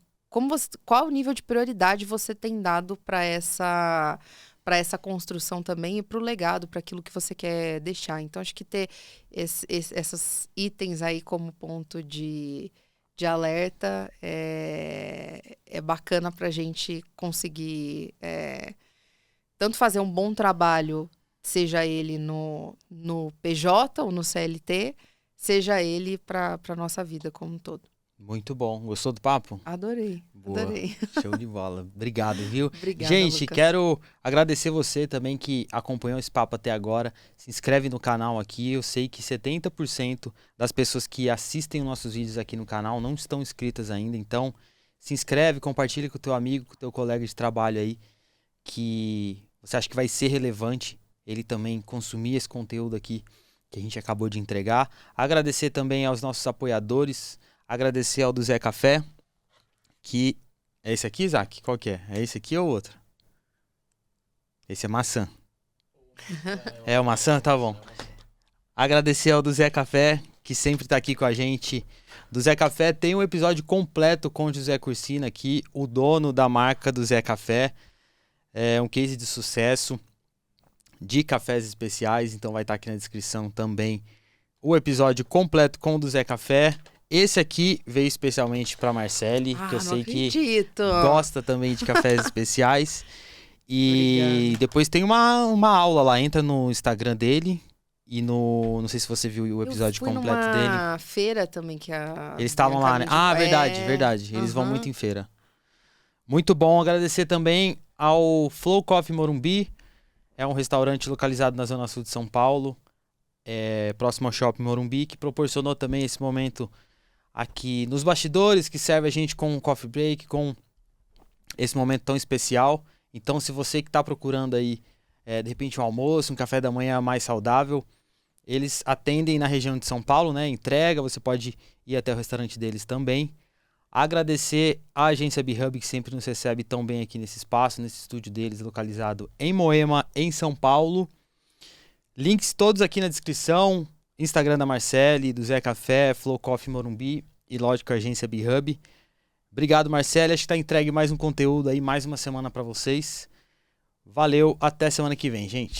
qual o nível de prioridade você tem dado para essa construção também e para o legado, para aquilo que você quer deixar. Então, acho que ter esses itens aí como ponto de alerta é bacana para a gente conseguir tanto fazer um bom trabalho, seja ele no PJ ou no CLT, seja ele para a nossa vida como um todo. Muito bom. Gostou do papo? Adorei. Boa. Adorei. Show de bola. Obrigado, viu? Obrigada, Gente, Lucas. quero agradecer você também que acompanhou esse papo até agora. Se inscreve no canal aqui. Eu sei que 70% das pessoas que assistem os nossos vídeos aqui no canal não estão inscritas ainda. Então, se inscreve, compartilha com o teu amigo, com o teu colega de trabalho aí, que você acha que vai ser relevante ele também consumir esse conteúdo aqui que a gente acabou de entregar. Agradecer também aos nossos apoiadores. Agradecer ao do Zé Café, que... É esse aqui, Isaac? Qual que é? É esse aqui ou outro? Esse é maçã. É o maçã? Tá bom. Agradecer ao do Zé Café, que sempre tá aqui com a gente. Do Zé Café tem um episódio completo com o José Cursina aqui, o dono da marca do Zé Café. É um case de sucesso de cafés especiais, então vai estar aqui na descrição também o episódio completo com o do Zé Café. Esse aqui veio especialmente para Marcele, que eu sei acredito. que gosta também de cafés especiais. E Obrigada. depois tem uma aula lá, entra no Instagram dele e no... Não sei se você viu o episódio completo dele. Numa feira também que a Eles estavam lá, né? Ah, verdade, verdade. Eles vão muito em feira. Muito bom. Agradecer também ao Flow Coffee Morumbi. É um restaurante localizado na Zona Sul de São Paulo, próximo ao Shopping Morumbi, que proporcionou também esse momento aqui nos bastidores, que serve a gente com um coffee break, com esse momento tão especial. Então, se você que está procurando aí, de repente um almoço, um café da manhã mais saudável, eles atendem na região de São Paulo, né? Entrega, você pode ir até o restaurante deles também. Agradecer à agência B-Hub, que sempre nos recebe tão bem aqui nesse espaço, nesse estúdio deles, localizado em Moema, em São Paulo. Links todos aqui na descrição. Instagram da Marcele, do Zé Café, Flow Coffee Morumbi e, lógico, a agência B-Hub. Obrigado, Marcele. Acho que está entregue mais um conteúdo aí, mais uma semana para vocês. Valeu, até semana que vem, gente.